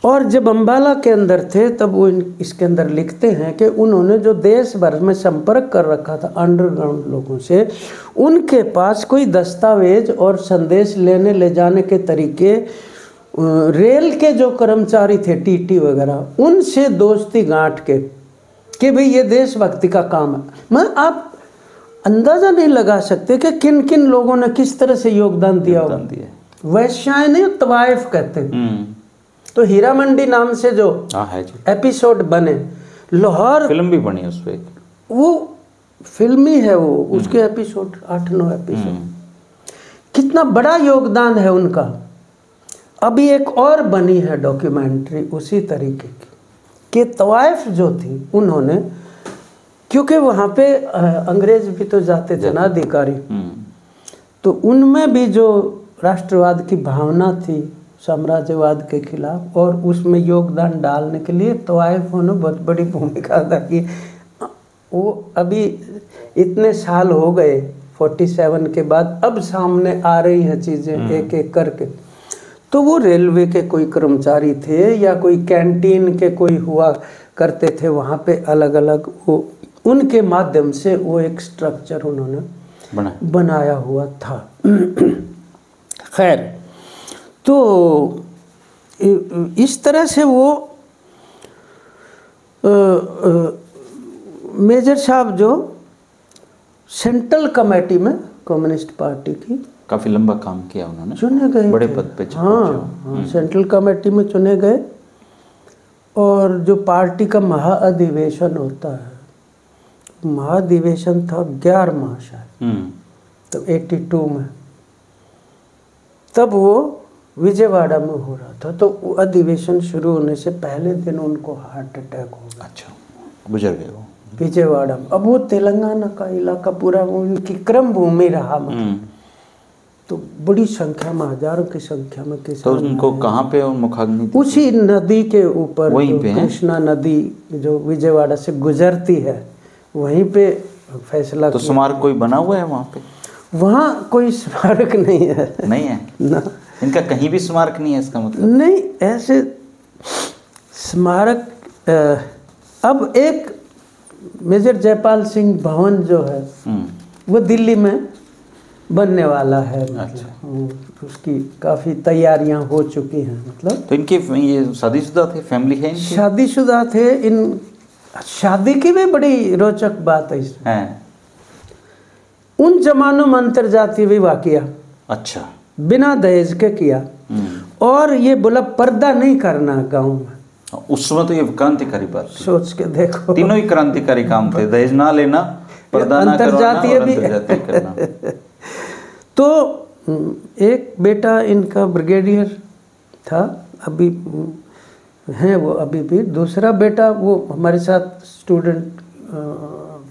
और जब अम्बाला के अंदर थे तब वो इसके अंदर लिखते हैं कि उन्होंने जो देश भर में संपर्क कर रखा था अंडरग्राउंड लोगों से, उनके पास कोई दस्तावेज और संदेश लेने ले जाने के तरीके, रेल के जो कर्मचारी थे टीटी वगैरह, उनसे दोस्ती गांठ के कि भाई ये देशभक्ति का काम है। मैं आप अंदाज़ा नहीं लगा सकते कि किन किन लोगों ने किस तरह से योगदान दिया। वैश्याएं नहीं, तवाइफ कहते हैं। तो हीरा मंडी नाम से जो है जी, एपिसोड बने, लाहौर फिल्म भी बनी उस पे, वो फिल्मी है वो, उसके एपिसोड 8-9 एपिसोड, कितना बड़ा योगदान है उनका। अभी एक और बनी है डॉक्यूमेंट्री उसी तरीके की कि तवाइफ जो थी उन्होंने, क्योंकि वहाँ पे अंग्रेज भी तो जाते थे ना अधिकारी, तो उनमें भी जो राष्ट्रवाद की भावना थी साम्राज्यवाद के खिलाफ, और उसमें योगदान डालने के लिए तवाइफों ने बहुत बड़ी भूमिका अदा की। वो अभी इतने साल हो गए 47 के बाद, अब सामने आ रही हैं चीज़ें एक एक करके। तो वो रेलवे के कोई कर्मचारी थे या कोई कैंटीन के कोई हुआ करते थे वहाँ पे, अलग अलग वो उनके माध्यम से वो एक स्ट्रक्चर उन्होंने बनाया हुआ था। खैर, तो इस तरह से वो मेजर साहब जो सेंट्रल कमेटी में कम्युनिस्ट पार्टी की काफ़ी लंबा काम किया उन्होंने, चुने गए, बड़े पद पे। हाँ, सेंट्रल कमेटी में चुने गए। और जो पार्टी का महाअधिवेशन होता है, महाधिवेशन था 11वां शायद, तो 82 में, तब वो विजयवाड़ा में हो रहा था। तो अधिवेशन शुरू होने से पहले दिन उनको हार्ट अटैक हो गया। अच्छा, गुजर गए वो विजयवाड़ा में। अब वो तेलंगाना का इलाका पूरा उनकी क्रम भूमि रहा, मतलब तो बड़ी संख्या में, हजारों की संख्या में किसान। तो उनको कहाँ पे मुखाग्नि? उसी नदी के ऊपर, वहीं पे कृष्णा नदी जो विजयवाड़ा से गुजरती है, वहीं पे फैसला। तो स्मारक कोई बना हुआ है वहाँ पे? वहाँ कोई स्मारक नहीं है। नहीं है ना, इनका कहीं भी स्मारक नहीं है, इसका मतलब? नहीं, ऐसे स्मारक अब एक मेजर जयपाल सिंह भवन जो है वो दिल्ली में बनने वाला है, मतलब उसकी काफ़ी तैयारियां हो चुकी हैं। मतलब तो इनके ये शादीशुदा थे, फैमिली है इनकी? शादीशुदा थे। इन शादी की भी बड़ी रोचक बात है इसमें। उन जमानों में अंतरजातीय विवाह किया, अच्छा, बिना दहेज के किया, और ये बोला पर्दा नहीं करना गाँव में। उस समय तो ये क्रांतिकारी बात थी। सोच के देखो, तीनों ही क्रांतिकारी काम थे, दहेज ना लेना, पर्दा ना करवाना और अंतरजातीय करना। तो एक बेटा इनका ब्रिगेडियर था, अभी हैं वो अभी भी। दूसरा बेटा वो हमारे साथ स्टूडेंट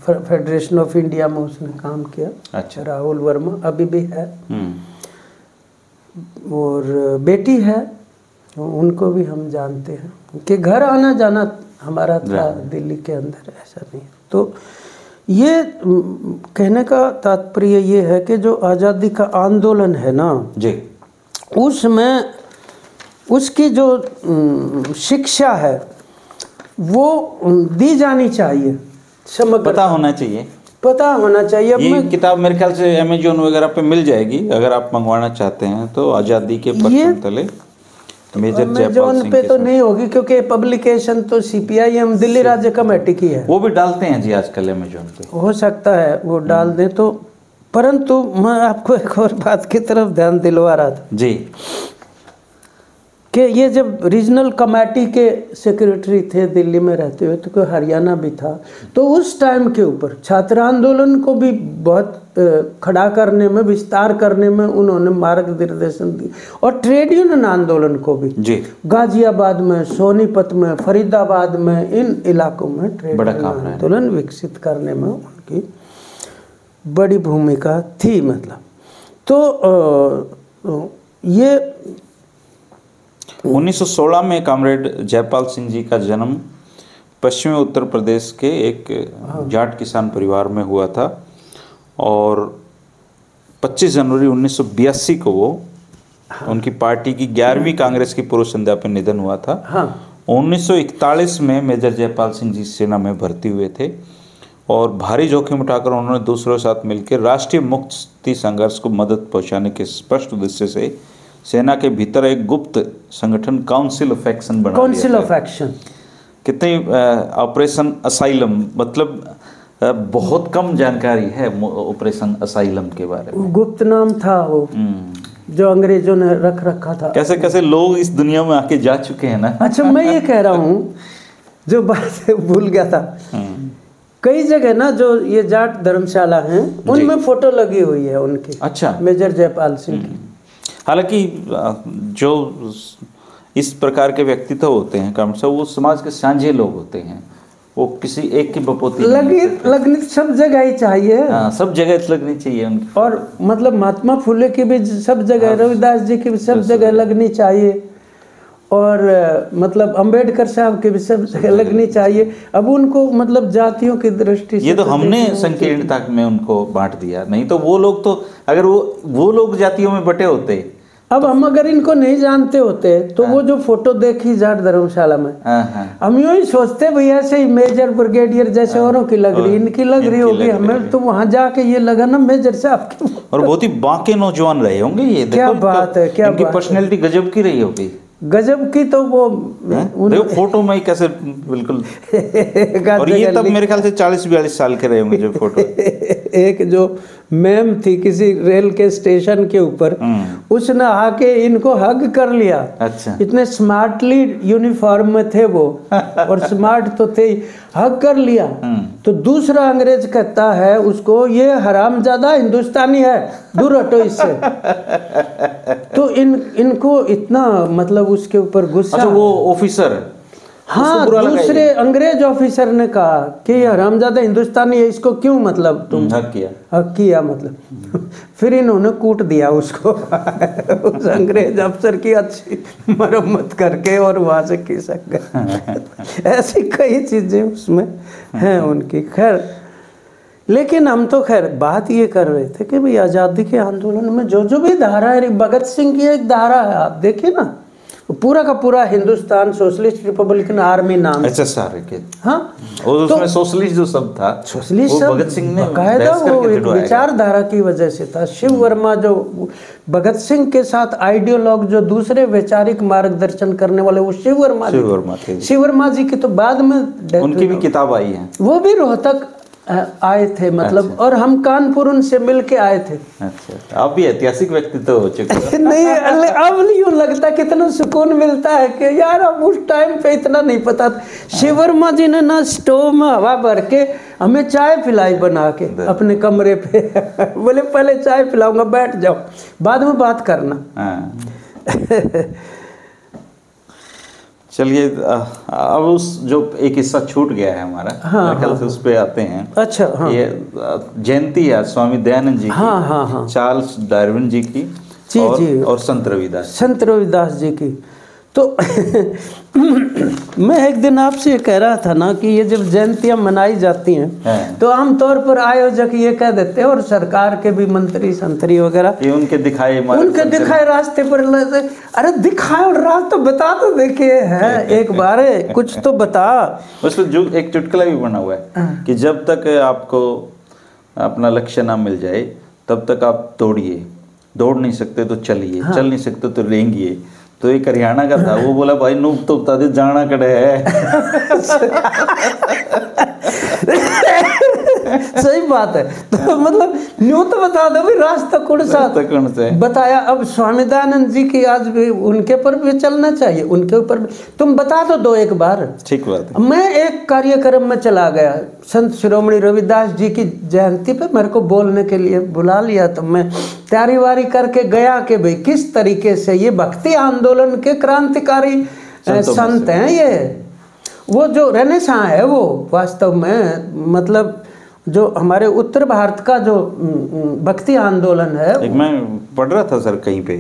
फेडरेशन ऑफ इंडिया में उसने काम किया। अच्छा, राहुल वर्मा अभी भी है। और बेटी है, उनको भी हम जानते हैं, कि घर आना जाना हमारा था दिल्ली के अंदर, ऐसा नहीं। तो ये कहने का तात्पर्य ये है कि जो आज़ादी का आंदोलन है ना जी, उसमें उसकी जो शिक्षा है वो दी जानी चाहिए, समग्र पता होना चाहिए, पता होना चाहिए। ये किताब मेरे ख्याल से अमेजोन वगैरह पे मिल जाएगी, अगर आप मंगवाना चाहते हैं तो। आज़ादी के परचम तले, मेजर जयपाल सिंह पे तो नहीं होगी, क्योंकि पब्लिकेशन तो CPIM दिल्ली राज्य कमेटी की है। वो भी डालते हैं जी आजकल अमेजोन पे, हो सकता है वो डाल दें तो। परंतु मैं आपको एक और बात की तरफ ध्यान दिलवा रहा था जी, कि ये जब रीजनल कमेटी के सेक्रेटरी थे दिल्ली में रहते हुए, तो कोई हरियाणा भी था, तो उस टाइम के ऊपर छात्र आंदोलन को भी बहुत खड़ा करने में, विस्तार करने में उन्होंने मार्गदर्शन दी, और ट्रेड यूनियन आंदोलन को भी जी, गाजियाबाद में, सोनीपत में, फरीदाबाद में, इन इलाकों में ट्रेड यूनियन आंदोलन विकसित करने में उनकी बड़ी भूमिका थी। मतलब तो ये 1916 में कॉमरेड जयपाल सिंह जी का जन्म पश्चिमी उत्तर प्रदेश के एक जाट किसान परिवार में हुआ था, और 25 जनवरी 1982 को वो उनकी पार्टी की 11वीं कांग्रेस की पूर्व संध्या पर निधन हुआ था। 1941 में मेजर जयपाल सिंह जी सेना में भर्ती हुए थे, और भारी जोखिम उठाकर उन्होंने दूसरों के साथ मिलकर राष्ट्रीय मुक्ति संघर्ष को मदद पहुंचाने के स्पष्ट उद्देश्य से सेना के भीतर एक गुप्त संगठन काउंसिल ऑफ एक्शन बना लिया। काउंसिल ऑफ एक्शन कितनी ऑपरेशन असाइलम, मतलब बहुत कम जानकारी है ऑपरेशन असाइलम के बारे में। गुप्त नाम था वो जो अंग्रेजों ने रख रखा था। कैसे कैसे लोग इस दुनिया में आके जा चुके हैं ना। अच्छा, मैं ये कह रहा हूँ, जो बात भूल गया था, कई जगह ना जो ये जाट धर्मशाला हैं उनमें फोटो लगी हुई है उनकी। अच्छा। मेजर जयपाल सिंह की। हालांकि जो इस प्रकार के व्यक्तित्व होते हैं कम से वो समाज के साझे लोग होते हैं, वो किसी एक की बपोती लगनी सब जगह ही चाहिए। हाँ, सब जगह लगनी चाहिए उनकी। और मतलब महात्मा फुले की भी सब जगह, रविदास जी की भी सब जगह लगनी चाहिए, और मतलब अंबेडकर साहब की भी सब जगह लगनी चाहिए। अब उनको मतलब जातियों की दृष्टि से ये तो हमने संकीर्णता में उनको बांट दिया, नहीं तो वो लोग तो अगर वो लोग जातियों में बटे होते। अब हम अगर इनको नहीं जानते होते तो वो जो फोटो देखी जाट धर्मशाला में, हम यूं ही सोचते भैया ऐसे ही मेजर ब्रिगेडियर जैसे औरों की लग रही, इनकी लग रही होगी, हमें तो वहां जाके ये लगा ना मेजर साहब की। और बहुत ही बांके नौजवान रहे होंगे ये। क्या बात है, क्या इनकी पर्सनैलिटी गजब की रही होगी। गजब की तो वो देखो फोटो में ही कैसे बिल्कुल। और ये तब मेरे ख्याल से 40-42 साल के रहे होंगे जो फोटो। एक जो मैम थी किसी रेल के स्टेशन के ऊपर, उसने आके इनको हग कर लिया। अच्छा। इतने स्मार्टली यूनिफॉर्म में थे वो, और स्मार्ट तो थे ही, हग कर लिया। तो दूसरा अंग्रेज कहता है उसको, ये हरामजादा हिंदुस्तानी है, दूर हटो इससे। तो इनको इतना मतलब उसके ऊपर गुस्सा। अच्छा, वो ऑफिसर, हाँ, दूसरे अंग्रेज ऑफिसर ने कहा कि ये हरामजादा हिंदुस्तानी है, इसको क्यों मतलब तुम हक किया मतलब। फिर इन्होंने कूट दिया उसको उस अंग्रेज अफसर की अच्छी मरम्मत करके, और वहां से खिसक गए। ऐसी कई चीजें उसमें हैं उनकी। खैर, लेकिन हम तो खैर बात ये कर रहे थे कि भाई आज़ादी के आंदोलन में जो जो भी धारा है, भगत सिंह की एक धारा है, आप देखिए ना, पूरा का पूरा हिंदुस्तान सोशलिस्ट रिपब्लिकन आर्मी नाम SSR के। हाँ, और उसमें सोशलिस्ट जो शब्द था, सोशलिस्ट भगत सिंह ने बकायदा वो एक विचारधारा की वजह से था। शिव वर्मा जो भगत सिंह के साथ आइडियोलॉग, जो दूसरे वैचारिक मार्गदर्शन करने वाले, वो शिव वर्मा थे। शिव वर्मा जी की तो बाद में उनकी भी किताब आई है, वो भी रोहतक आए थे मतलब। अच्छा। और हम कानपुर उनसे मिल के आए थे। अच्छा, आप भी ऐतिहासिक व्यक्तित्व हो चुके। नहीं, अब नहीं यूँ लगता, कितना सुकून मिलता है कि यार अब उस टाइम पे इतना नहीं पता था। शिव वर्मा जी ने ना स्टोव में हवा भर के हमें चाय पिलाई बना के अपने कमरे पे। बोले पहले चाय पिलाऊंगा, बैठ जाओ, बाद में बात करना। चलिए, अब उस जो एक हिस्सा छूट गया है हमारा, मेरे ख्याल से उस पे आते हैं। अच्छा। हाँ। ये जयंती है स्वामी दयानंद जी की, हाँ। चार्ल्स डार्विन जी की, और संत रविदास जी की। तो मैं एक दिन आपसे ये कह रहा था ना कि ये जब जयंतियाँ मनाई जाती हैं तो आमतौर पर आयोजक ये कह देते हैं, और सरकार के भी मंत्री संतरी वगैरह, ये उनके दिखाए रास्ते पर, अरे दिखाए और राह तो बता तो देखिए है एक बार, कुछ तो बता। उसमें जो एक चुटकुला भी बना हुआ है कि जब तक आपको अपना लक्ष्य ना मिल जाए तब तक आप दौड़िए, दौड़ नहीं सकते तो चलिए, चल नहीं सकते तो रेंगिए। तो एक हरियाणा का था, वो बोला भाई नूब तो बता दे जाना कड़े है। सही बात है। तो मतलब न्यू तो बता दो भी रास्ता कौन सा बताया। अब स्वामी दयानंद जी की आज भी उनके पर भी चलना चाहिए, उनके ऊपर भी तुम बता तो दो एक बार। ठीक बात है। मैं एक कार्यक्रम में चला गया, संत शिरोमणि रविदास जी की जयंती पे मेरे को बोलने के लिए बुला लिया, तो मैं तैयारी वारी करके गया कि भाई किस तरीके से ये भक्ति आंदोलन के क्रांतिकारी संत हैं। ये वो जो रेनेसां है वो वास्तव में मतलब जो हमारे उत्तर भारत का जो भक्ति आंदोलन है। एक मैं पढ़ रहा था सर कहीं पे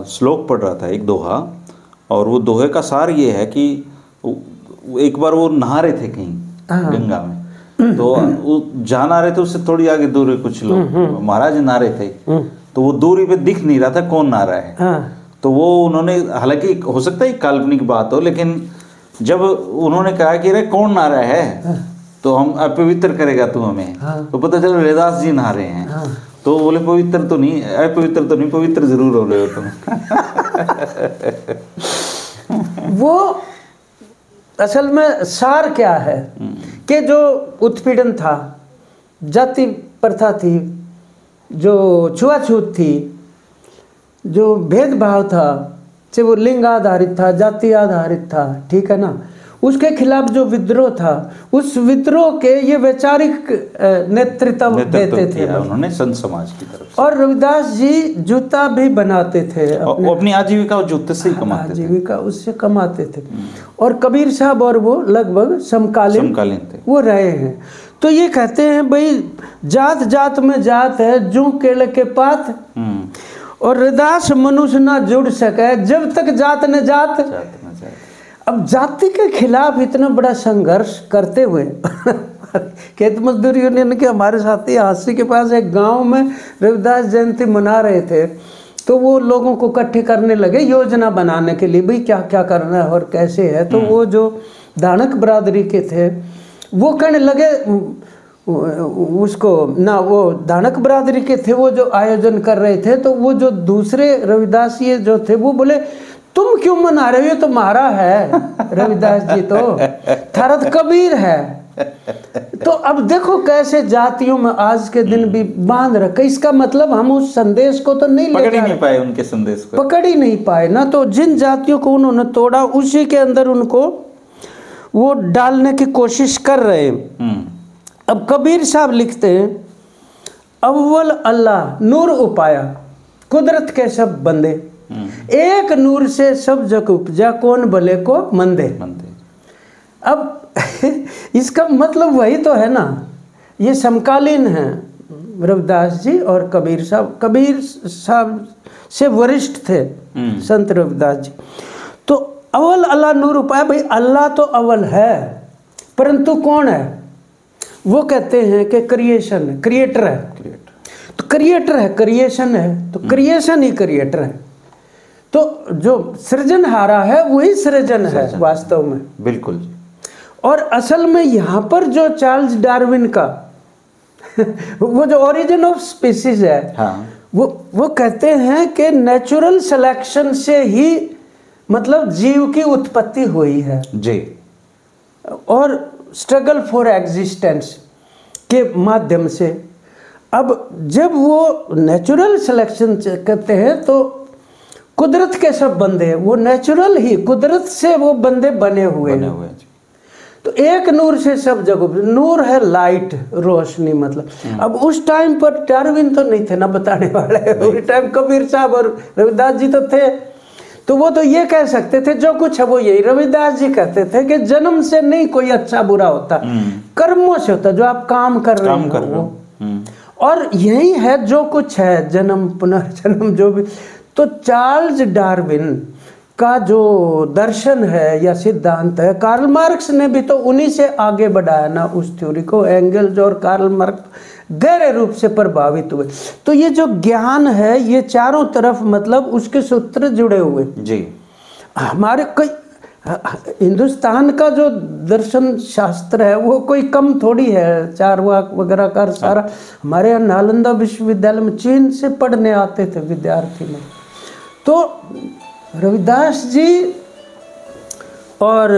श्लोक पढ़ रहा था, एक दोहा, और वो दोहे का सार ये है कि एक बार वो नहा रहे थे कहीं गंगा में, तो वो जा ना रहे थे, उससे थोड़ी आगे दूर कुछ लोग महाराज नहा रहे थे, तो वो दूरी पे दिख नहीं रहा था कौन नहा रहा है। तो वो उन्होंने, हालांकि हो सकता है काल्पनिक बात हो, लेकिन जब उन्होंने कहा कि रे कौन नहा रहा है, तो हम अपवित्र करेगा तू हमें, तो पता चला रविदास जी नहा रहे हैं। तो बोले पवित्र तो नहीं, अपवित्र तो नहीं, पवित्र जरूर हो रहे हो तुम। वो असल में सार क्या है कि जो उत्पीड़न था, जाति प्रथा थी, जो छुआछूत थी, जो भेदभाव था, चाहे वो लिंग आधारित था, जाति आधारित था, ठीक है ना, उसके खिलाफ जो विद्रोह था, उस विद्रोह के ये वैचारिक नेतृत्व देते थे उन्होंने संत समाज की तरफ। और रविदास जी जूता भी बनाते थे, अपनी आजीविका जूते से ही कमाते थे, आजीविका उससे कमाते थे। और कबीर साहब और वो लगभग समकालीन थे, वो रहे हैं। तो ये कहते हैं भाई जात जात में जात है, जू केले के पात, और रविदास मनुष्य ना जुड़ सके जब तक जात न जात। अब जाति के खिलाफ इतना बड़ा संघर्ष करते हुए खेत मजदूर यूनियन के हमारे साथी हांसी के पास एक गांव में रविदास जयंती मना रहे थे, तो वो लोगों को इकट्ठे करने लगे योजना बनाने के लिए, भाई क्या क्या करना है और कैसे है। तो वो जो दानक बरादरी के थे वो कहने लगे उसको ना, वो दानक बरादरी के थे वो जो आयोजन कर रहे थे, तो वो जो दूसरे रविदासी जो थे वो बोले तुम क्यों मना रहे हो, ये तो मारा है रविदास जी, तो थारा तो कबीर है। तो अब देखो कैसे जातियों में आज के दिन भी बांध रखे। इसका मतलब हम उस संदेश को तो नहीं पकड़ ही नहीं पाए, उनके संदेश को पकड़ ही नहीं पाए ना। तो जिन जातियों को उन्होंने तोड़ा उसी के अंदर उनको वो डालने की कोशिश कर रहे हैं। अब कबीर साहब लिखते हैं अव्वल अल्लाह नूर उपाया कुदरत के सब बंदे, एक नूर से सब जग उपजा कौन भले को मंदे। अब इसका मतलब वही तो है ना, ये समकालीन है रविदास जी और कबीर साहब। कबीर साहब से वरिष्ठ थे संत रविदास जी। तो अव्वल अल्लाह नूर उपाया, भाई अल्लाह तो अव्वल है, परंतु कौन है? वो कहते हैं कि क्रिएशन है, क्रिएटर है। तो क्रिएटर है, क्रिएशन है, तो क्रिएशन ही क्रिएटर है। तो जो सृजनहारा है वही सृजन है वास्तव में, बिल्कुल। और असल में यहाँ पर जो चार्ल्स डार्विन का वो जो ओरिजिन ऑफ स्पीसीज है, हाँ। वो कहते हैं कि नेचुरल सिलेक्शन से ही मतलब जीव की उत्पत्ति हुई है जी, और स्ट्रगल फॉर एग्जिस्टेंस के माध्यम से। अब जब वो नेचुरल सिलेक्शन करते हैं तो कुदरत के सब बंदे, वो नेचुरल ही कुदरत से वो बंदे बने हुए हैं। तो एक नूर से सब जगह, नूर है लाइट, रोशनी मतलब। अब उस टाइम पर डार्विन तो नहीं थे ना बताने वाले, उस टाइम कबीर साहब और रविदास जी तो थे। तो वो तो ये कह सकते थे जो कुछ है वो यही। रविदास जी कहते थे कि जन्म से नहीं कोई अच्छा बुरा होता, कर्मों से होता, जो आप काम कर रहे हो। और यही है जो कुछ है, जन्म पुनर्जन्म जो भी। तो चार्ल्स डार्विन का जो दर्शन है या सिद्धांत है, कार्ल मार्क्स ने भी तो उन्हीं से आगे बढ़ाया ना उस थ्योरी को। एंगल्स और कार्ल मार्क्स गहरे रूप से प्रभावित हुए। तो ये जो ज्ञान है ये चारों तरफ मतलब उसके सूत्र जुड़े हुए जी। हमारे कई हिंदुस्तान का जो दर्शन शास्त्र है वो कोई कम थोड़ी है, चारवाक वगैरह का सारा। हमारे यहाँ नालंदा विश्वविद्यालय में चीन से पढ़ने आते थे विद्यार्थी में। तो रविदास जी और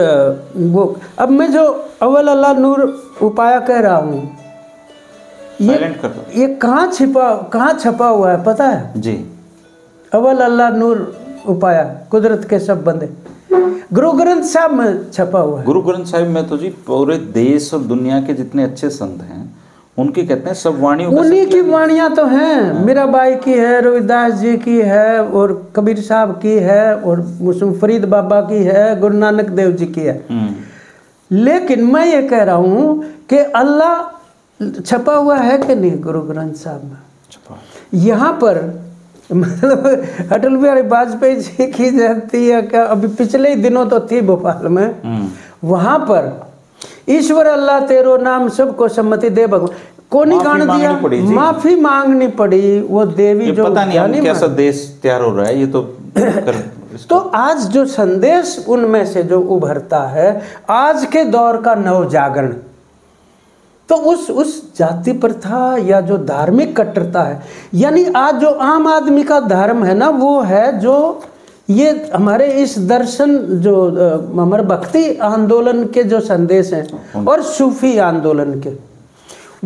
वो, अब मैं जो अव्वल अल्लाह नूर उपाया कह रहा हूँ, ये कहाँ छपा हुआ है पता है जी? अव्वल अल्लाह नूर उपाया कुदरत के सब बंदे गुरु ग्रंथ साहब में छपा हुआ है। गुरु ग्रंथ साहब में तो जी पूरे देश और दुनिया के जितने अच्छे संत हैं उनकी कहते हैं सब वाणियों, उन्हीं की वाणियाँ तो हैं। मीराबाई की है, रविदास जी की है, और कबीर साहब की है, और मुस्लिम फरीद बाबा की है, गुरु नानक देव जी की है। लेकिन मैं ये कह रहा हूँ कि अल्लाह छपा हुआ है कि नहीं गुरु ग्रंथ साहब में? छपा। यहाँ पर मतलब अटल बिहारी वाजपेयी जी की जयंती है क्या, अभी पिछले ही दिनों तो थी भोपाल में, वहाँ पर ईश्वर अल्लाह तेरो नाम सबको सम्मति दे भगवान कोनी गान दिया, माफी मांगनी पड़ी। वो देवी जो पता नहीं कैसा देश तैयार हो रहा है ये तो आज जो संदेश उनमें से जो उभरता है, आज के दौर का नव जागरण, तो उस जाति प्रथा या जो धार्मिक कट्टरता है, यानी आज जो आम आदमी का धर्म है ना, वो है जो ये हमारे इस दर्शन जो हमारे भक्ति आंदोलन के जो संदेश हैं और सूफी आंदोलन के,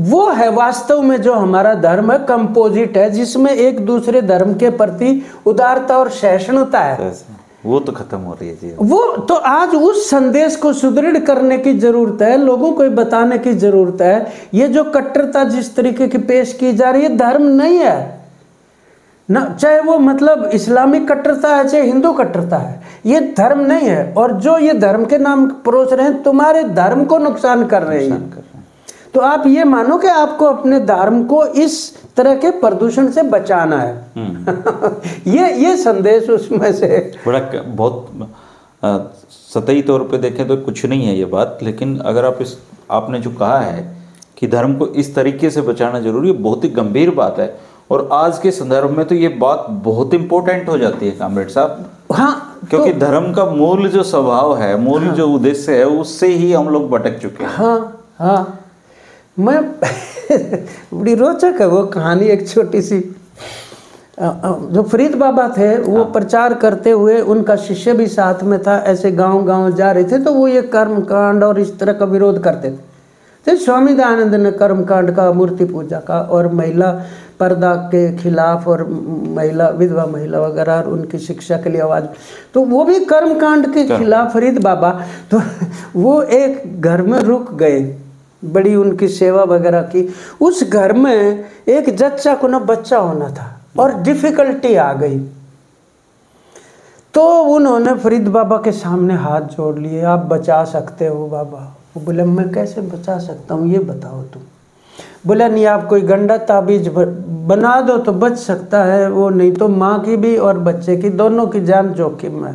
वो है वास्तव में जो हमारा धर्म है, कंपोजिट है, जिसमें एक दूसरे धर्म के प्रति उदारता और सहिष्णुता है। वो तो खत्म हो रही है जी। वो तो आज उस संदेश को सुदृढ़ करने की जरूरत है, लोगों को बताने की जरूरत है। ये जो कट्टरता जिस तरीके की पेश की जा रही है, धर्म नहीं है ना, चाहे वो मतलब इस्लामिक कट्टरता है चाहे हिंदू कट्टरता है, ये धर्म नहीं है। और जो ये धर्म के नाम परोस रहे हैं, तुम्हारे धर्म को नुकसान कर रहे हैं। तो आप ये मानो कि आपको अपने धर्म को इस तरह के प्रदूषण से बचाना है। ये संदेश उसमें से बड़ा बहुत सतही तौर पे देखें तो कुछ नहीं है ये बात, लेकिन अगर आप आपने जो कहा है कि धर्म को इस तरीके से बचाना जरूरी है, बहुत ही गंभीर बात है। और आज के संदर्भ में तो ये बात बहुत इंपॉर्टेंट हो जाती है कामरेड साहब। हाँ, क्योंकि तो धर्म का मूल जो स्वभाव है, मूल जो उद्देश्य है, उससे ही हम लोग भटक चुके हैं। हाँ हाँ, मैं बड़ी रोचक है वो कहानी, एक छोटी सी। जो फरीद बाबा थे वो प्रचार करते हुए, उनका शिष्य भी साथ में था, ऐसे गांव गांव जा रहे थे, तो वो ये कर्म कांड और इस तरह का विरोध करते थे। तो स्वामी दयानंद ने कर्म कांड का, मूर्ति पूजा का और महिला पर्दा के खिलाफ और महिला विधवा महिला वगैरह उनकी शिक्षा के लिए आवाज़, तो वो भी कर्म कांड के खिलाफ फरीद बाबा। तो वो एक घर में रुक गए, बड़ी उनकी सेवा वगैरह की। उस घर में एक जच्चा को ना बच्चा होना था और डिफ़िकल्टी आ गई, तो उन्होंने फरीद बाबा के सामने हाथ जोड़ लिए, आप बचा सकते हो बाबा। वो बोले मैं कैसे बचा सकता हूँ, ये बताओ तुम। बोला नहीं, आप कोई गंदा ताबीज बना दो तो बच सकता है वो, नहीं तो माँ की भी और बच्चे की दोनों की जान जोखिम में।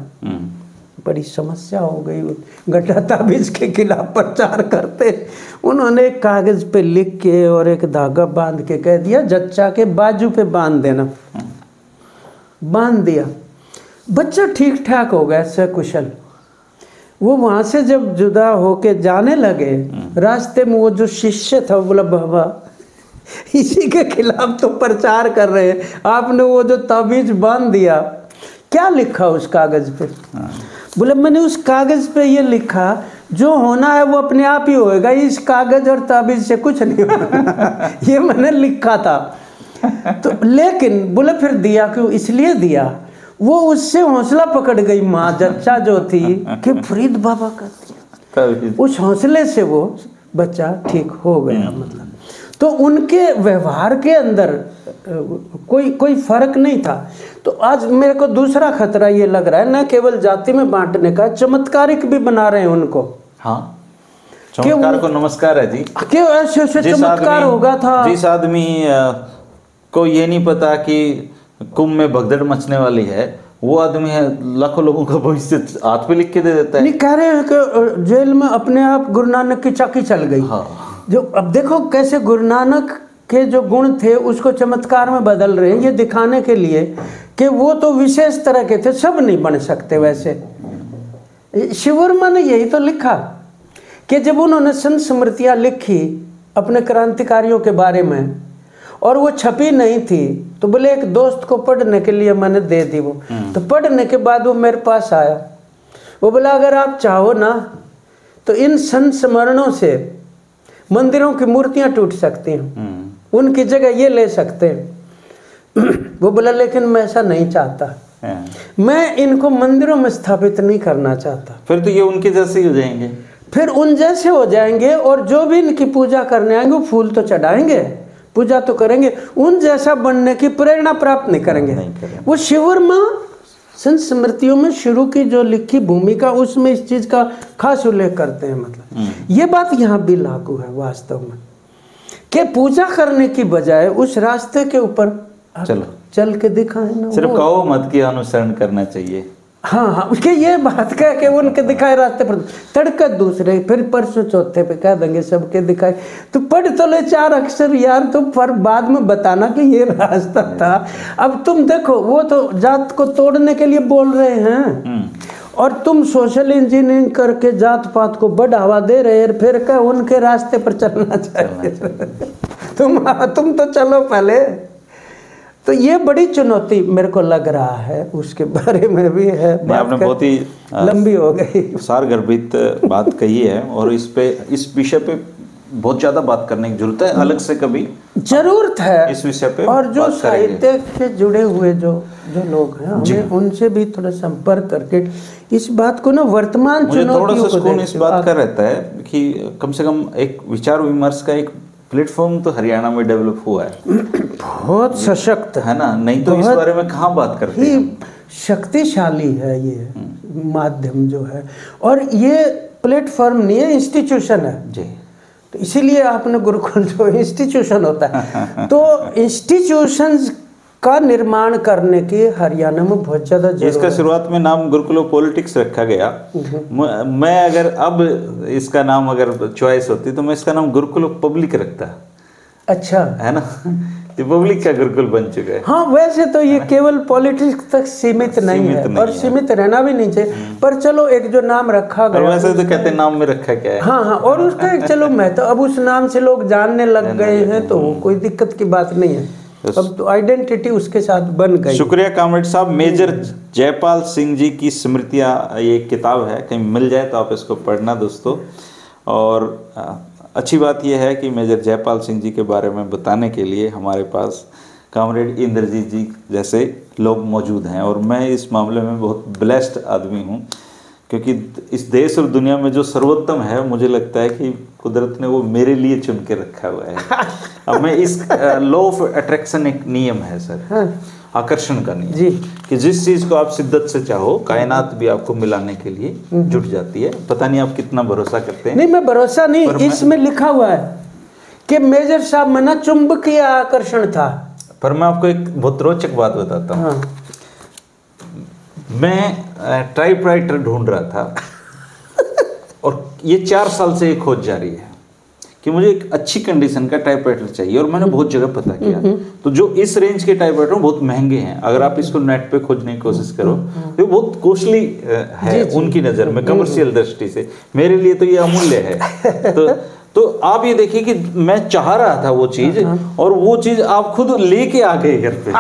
बड़ी समस्या हो गई। गंदा ताबीज के खिलाफ प्रचार करते, उन्होंने एक कागज पे लिख के और एक धागा बांध के कह दिया जच्चा के बाजू पे बांध देना। बांध दिया, बच्चा ठीक ठाक हो गया, सकुशल। वो वहाँ से जब जुदा होके जाने लगे, रास्ते में वो जो शिष्य था बोला बाबा इसी के खिलाफ तो प्रचार कर रहे हैं, आपने वो जो ताबीज बांध दिया, क्या लिखा उस कागज पे? बोले मैंने उस कागज पे ये लिखा, जो होना है वो अपने आप ही होएगा, इस कागज और ताबीज से कुछ नहीं होना। ये मैंने लिखा था। तो लेकिन बोले फिर दिया क्यों? इसलिए दिया, वो उससे हौसला पकड़ गई माँ जच्चा जो थी कि फरीद बाबा का दिया, उस हौसले से वो बच्चा ठीक हो गया। मतलब तो उनके व्यवहार के अंदर कोई फर्क नहीं था। तो आज मेरे को दूसरा खतरा ये लग रहा है, न केवल जाति में बांटने का, चमत्कारिक भी बना रहे हैं उनको। हाँ, चमत्कार को नमस्कार है जी। क्यों ऐसे चमत्कार होगा था? जिस आदमी को ये नहीं पता कि कुंभ में भगदड़ मचने वाली है, वो आदमी है लाखों लोगों का भविष्य हाथ पे लिख के दे देता है। नहीं, कह रहे हैं कि जेल में अपने आप गुरु नानक की चाकी चल गई। हाँ। जो अब देखो कैसे गुरु नानक के जो गुण थे उसको चमत्कार में बदल रहे हैं, ये दिखाने के लिए कि वो तो विशेष तरह के थे, सब नहीं बन सकते वैसे। शिववर्मा ने यही तो लिखा कि जब उन्होंने संत स्मृतियाँ लिखी अपने क्रांतिकारियों के बारे में और वो छपी नहीं थी, तो बोले एक दोस्त को पढ़ने के लिए मैंने दे दी वो। तो पढ़ने के बाद वो मेरे पास आया, वो बोला अगर आप चाहो ना तो इन संत स्मरणों से मंदिरों की मूर्तियां टूट सकती हैं, उनकी जगह ये ले सकते हैं। वो बोला लेकिन मैं ऐसा नहीं चाहता, मैं इनको मंदिरों में स्थापित नहीं करना चाहता। फिर तो ये उनके जैसे ही हो जाएंगे, फिर उन जैसे हो जाएंगे, और जो भी इनकी पूजा करने आएंगे वो फूल तो चढ़ाएंगे, पूजा तो करेंगे, उन जैसा बनने की प्रेरणा प्राप्त नहीं करेंगे। वो शिववर्मा संत स्मृतियों में शुरू की जो लिखी भूमिका, उसमें इस चीज का खास उल्लेख करते हैं। मतलब ये बात यहाँ भी लागू है वास्तव में, कि पूजा करने की बजाय उस रास्ते के ऊपर चल के दिखाए ना, सिर्फ कहो मत कि अनुसरण करना चाहिए। हाँ हाँ, उसके ये बात कह के उनके दिखाए रास्ते पर तड़का दूसरे, फिर परसों चौथे पे कह देंगे सबके दिखाए। तो पढ़ तो ले 4 अक्षर यार, तो पर बाद में बताना कि ये रास्ता था। अब तुम देखो, वो तो जात को तोड़ने के लिए बोल रहे हैं और तुम सोशल इंजीनियरिंग करके जात पात को बढ़ावा दे रहे हैं, फिर क्या उनके रास्ते पर चलना चाहिए। तुम तो चलो पहले। तो ये बड़ी चुनौती मेरे को लग रहा है, उसके बारे में भी है। आपने बहुत ही लंबी हो गई, सारगर्भित बात कही है, और इस विषय पे बहुत ज़्यादा बात करने की जरूरत है, अलग से कभी जरूरत है इस विषय पे। और जो साहित्य से जुड़े हुए जो लोग हैं, हमें उनसे भी थोड़ा संपर्क करके इस बात को ना वर्तमान चुनौतियों को, थोड़ा सा सुकून इस बात का रहता है कि कम से कम एक विचार विमर्श का एक प्लेटफॉर्म तो हरियाणा में डेवलप हुआ है, बहुत सशक्त है ना, नहीं तो इस बारे में कहाँ बात करते हैं। शक्तिशाली है ये माध्यम जो है, और ये प्लेटफॉर्म नहीं है, इंस्टीट्यूशन है जी। तो इसीलिए आपने गुरुकुल जो इंस्टीट्यूशन होता है तो इंस्टीट्यूशंस का निर्माण करने की हरियाणा में बहुत ज़्यादा जरूरत है। इसका शुरुआत में नाम गुरुकुल ऑफ पॉलिटिक्स रखा गया। मैं अगर अब इसका नाम अगर चॉइस होती तो मैं इसका नाम गुरुकुल ऑफ पब्लिक रखता। अच्छा है ना, पब्लिक का गुरुकुल बन चुका है। हाँ, वैसे तो ये केवल पॉलिटिक्स तक सीमित नहीं है और सीमित रहना भी नहीं चाहिए, पर चलो एक जो नाम रखा गया, वैसे तो कहते हैं नाम में रखा क्या है। हाँ, और उसका एक चलो मैं तो अब उस नाम से लोग जानने लग गए हैं तो कोई दिक्कत की बात नहीं है, अब तो आइडेंटिटी उसके साथ बन गई। शुक्रिया कामरेड साहब। मेजर जयपाल सिंह जी की स्मृतियाँ, ये किताब है, कहीं मिल जाए तो आप इसको पढ़ना दोस्तों। और अच्छी बात यह है कि मेजर जयपाल सिंह जी के बारे में बताने के लिए हमारे पास कामरेड इंद्रजीत जी जैसे लोग मौजूद हैं, और मैं इस मामले में बहुत ब्लेस्ड आदमी हूँ, क्योंकि इस देश और दुनिया में जो सर्वोत्तम है, मुझे लगता है कि कुदरत ने वो मेरे लिए चुन के रखा हुआ है। अब मैं इस लॉ ऑफ अट्रैक्शन एक नियम है सर, आकर्षण का नियम जी, कि जिस चीज़ को आप शिद्दत से चाहो, कायनात भी आपको मिलाने के लिए जुट जाती है। पता नहीं आप कितना भरोसा करते हैं। नहीं, मैं भरोसा नहीं, इसमें लिखा हुआ है कि मेजर साहब में ना चुंबकीय आकर्षण था। पर मैं आपको एक बहुत रोचक बात बताता हूँ। हाँ। मैं टाइपराइटर ढूंढ रहा था और ये 4 साल से ये खोज जारी है कि मुझे एक अच्छी कंडीशन का टाइपराइटर चाहिए, और मैंने बहुत जगह पता किया तो जो इस रेंज के टाइपराइटर बहुत महंगे हैं। अगर आप इसको नेट पे खोजने की कोशिश करो तो बहुत कॉस्टली है उनकी नज़र में, कमर्शियल दृष्टि से। मेरे लिए तो ये अमूल्य है। तो आप ये देखिए कि मैं चाह रहा था वो चीज़, और वो चीज़ आप खुद लेके आ गए घर पे।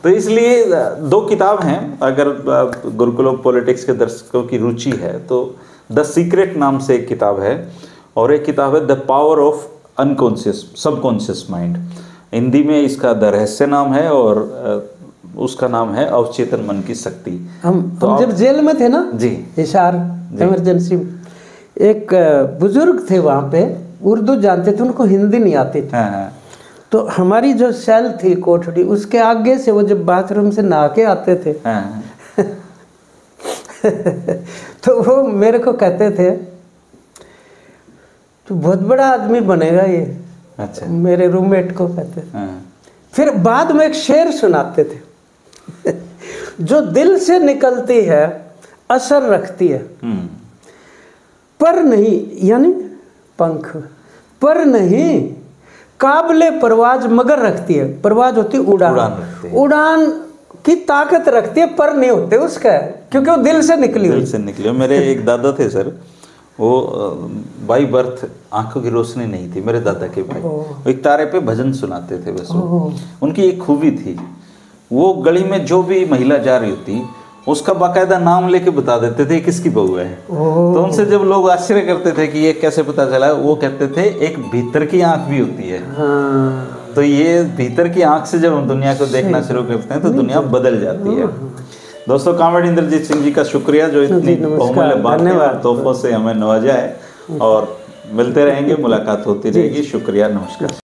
तो इसलिए 2 किताब हैं, अगर गुरुकुल ऑफ पॉलिटिक्स के दर्शकों की रुचि है तो द सीक्रेट नाम से एक किताब है, और एक किताब है the power of unconscious subconscious mind. Hindi में इसका द रहस्य नाम है, और उसका नाम है अवचेतन मन की शक्ति। हम जब जेल में थे ना जी, हिसार इमरजेंसी, एक बुजुर्ग थे वहाँ पे, उर्दू जानते थे, उनको हिंदी नहीं आती थी। हाँ। तो हमारी जो सेल थी कोठड़ी, उसके आगे से वो जब बाथरूम से नहा के आते थे हाँ। तो वो मेरे को कहते थे तो बहुत बड़ा आदमी बनेगा ये। अच्छा। मेरे रूममेट को कहते थे। हाँ। फिर बाद में एक शेर सुनाते थे जो दिल से निकलती है असर रखती है, पर नहीं, यानी पंख पर नहीं, काबिले परवाज मगर रखती है। परवाज होती है उड़ान, उड़ान की ताकत रखती है, पर नहीं होते उसका, क्योंकि वो दिल से निकली। दिल से निकली। मेरे एक दादा थे सर, वो बाई बर्थ आंखों की रोशनी नहीं थी मेरे दादा के भाई। वो एक तारे पे भजन सुनाते थे बस। उनकी एक खूबी थी, वो गली में जो भी महिला जा रही होती उसका बाकायदा नाम लेके बता देते थे किसकी बहू है। तो उनसे जब लोग आश्चर्य करते थे कि ये कैसे पता चला, वो कहते थे एक भीतर की आंख भी होती है। तो ये भीतर की आंख से जब हम दुनिया को देखना शुरू करते हैं तो दुनिया बदल जाती है। दोस्तों, कामरेड इंद्रजीत सिंह जी का शुक्रिया जो इतनी बहुमूल्य बातें और तोहफों से हमें नवाजा है, और मिलते रहेंगे, मुलाकात होती रहेगी। शुक्रिया, नमस्कार।